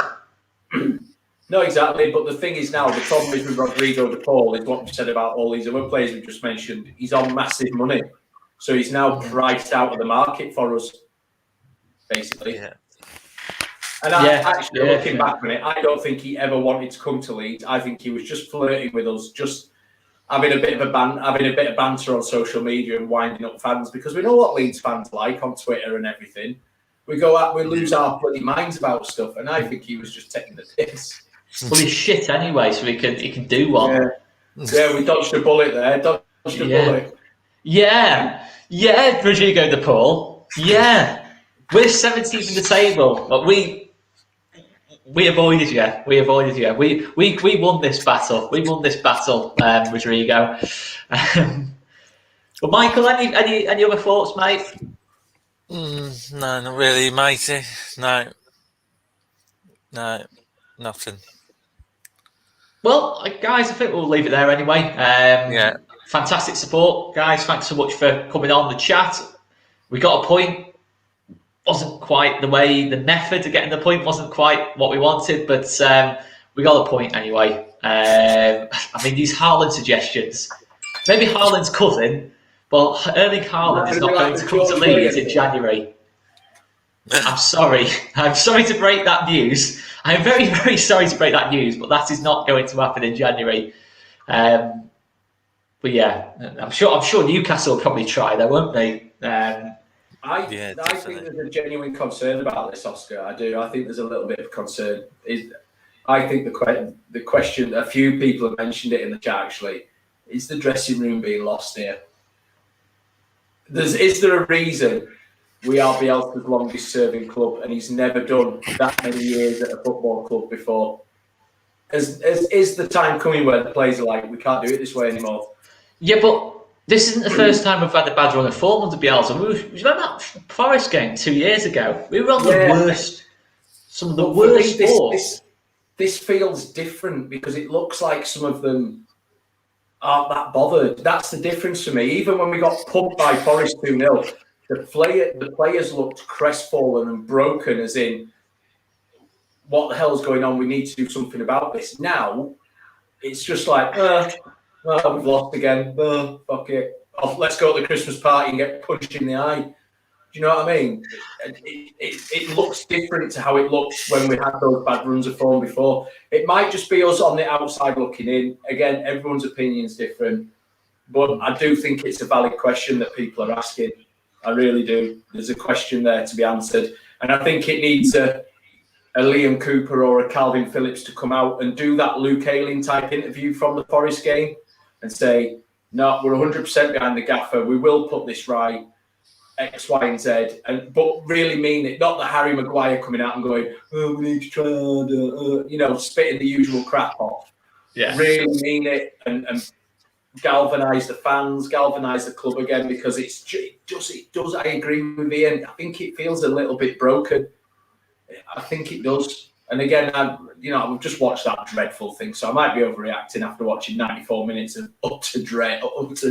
No, exactly. But the thing is now, the problem is with Rodrigo de Paul is what we said about all these other players we just mentioned. He's on massive money. So he's now priced out of the market for us, basically. Yeah. And looking back on it, I don't think he ever wanted to come to Leeds. I think he was just flirting with us, just having a bit of banter on social media and winding up fans, because we know what Leeds fans like on Twitter and everything. We lose our bloody minds about stuff, and I think he was just taking the piss. Well, he's shit anyway, so he can do one. Yeah, we dodged a bullet there. Bullet. Yeah, Rodrigo de Paul. Yeah, we're 17th in the table, but we avoided you. We won this battle. Rodrigo. But Michael, any other thoughts, mate? No, not really, matey. No, nothing. Well, guys, I think we'll leave it there anyway. Fantastic support, guys. Thanks so much for coming on the chat. We got a point. Wasn't quite the method of getting the point wasn't quite what we wanted, but we got a point anyway. I mean, these Haaland suggestions. Maybe Haaland's cousin, but Erling Haaland is not going to come to Leeds in January. I'm sorry to break that news. I'm very, very sorry to break that news, but that is not going to happen in January. But yeah, I'm sure Newcastle will probably try, though, won't they? I think there's a genuine concern about this, Oscar. I do. I think there's a little bit of concern. I think the question, a few people have mentioned it in the chat actually, is the dressing room being lost here? Is there a reason we are Bielsa's longest serving club and he's never done that many years at a football club before? Is the time coming where the players are like, we can't do it this way anymore? Yeah, but this isn't the first time we've had a bad run of form under Bielsa. We remember that Forest game 2 years ago. We were on the worst, some of the worst forms. This feels different because it looks like some of them aren't that bothered. That's the difference for me. Even when we got pumped by Forest 2-0, the players looked crestfallen and broken, as in, what the hell's going on? We need to do something about this. Now, it's just like, we've lost again. Fuck it. Let's go to the Christmas party and get punched in the eye. Do you know what I mean? It looks different to how it looked when we had those bad runs of form before. It might just be us on the outside looking in. Again, everyone's opinion is different. But I do think it's a valid question that people are asking. I really do. There's a question there to be answered. And I think it needs a Liam Cooper or a Kalvin Phillips to come out and do that Luke Ayling type interview from the Forest game and say, No, we're 100% behind the gaffer. We will put this right. X, Y, and Z, but really mean it. Not the Harry Maguire coming out and going, "Oh, we need to try harder," spitting the usual crap off. Yeah. Really mean it and galvanise the fans, galvanise the club again, because it does. I agree with Ian. I think it feels a little bit broken. I think it does. And again, I've just watched that dreadful thing, so I might be overreacting after watching 94 minutes of utter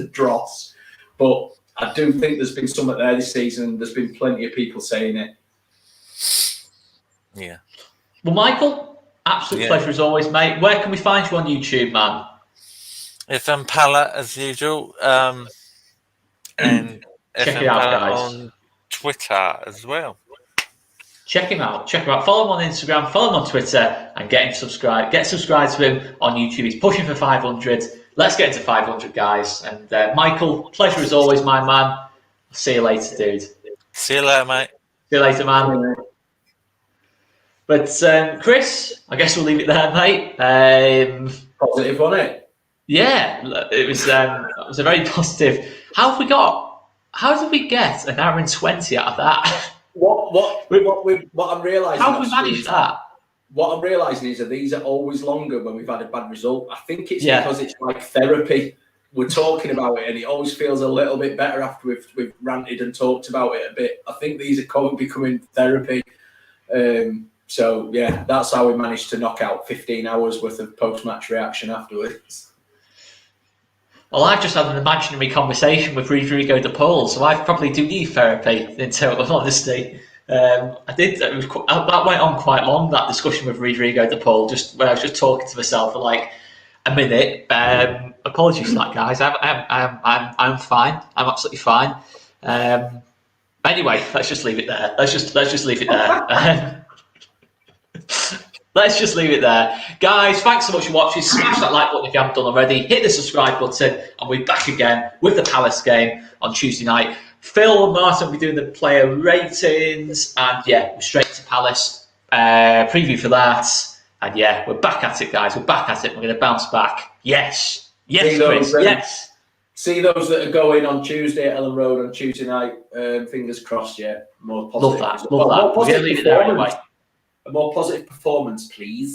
dross, but I do think there's been something there this season. There's been plenty of people saying it. Yeah. Well, Michael, absolute pleasure as always, mate. Where can we find you on YouTube, man? FM Pala as usual. And Check FM it out, Pala guys. on Twitter as well. Check him out. Follow him on Instagram, follow him on Twitter, and get him subscribed. Get subscribed to him on YouTube. He's pushing for 500. Let's get into 500, guys. And Michael, pleasure as always, my man. See you later, dude. See you later, mate. See you later, man. But Chris, I guess we'll leave it there, mate. Positive, wasn't it? Yeah, it was a very positive. How did we get an hour and 20 out of that? What I'm realising. How have we managed that? What I'm realising is that these are always longer when we've had a bad result. I think it's because it's like therapy. We're talking about it, and it always feels a little bit better after we've ranted and talked about it a bit. I think these are becoming therapy. So yeah, that's how we managed to knock out 15 hours worth of post-match reaction afterwards. Well, I've just had an imaginary conversation with Rodrigo de Paul, so I probably do need therapy, in total honesty. I did. That went on quite long, that discussion with Rodrigo de Paul, just where I was just talking to myself for like a minute. Apologies for that, guys. I'm fine. I'm absolutely fine. Anyway, let's just leave it there. Let's just leave it there. Let's just leave it there. Guys, thanks so much for watching. Smash that like button if you haven't done already. Hit the subscribe button, and we're back again with the Palace game on Tuesday night. Phil and Martin will be doing the player ratings, and we're straight to Palace preview for that. And we're back at it, guys. We're back at it. We're going to bounce back. Yes, Chris. Yes. See those that are going on Tuesday at Ellen Road on Tuesday night. Fingers crossed. Yeah, more positive. Love that. We're going to leave it there anyway. A more positive performance, please.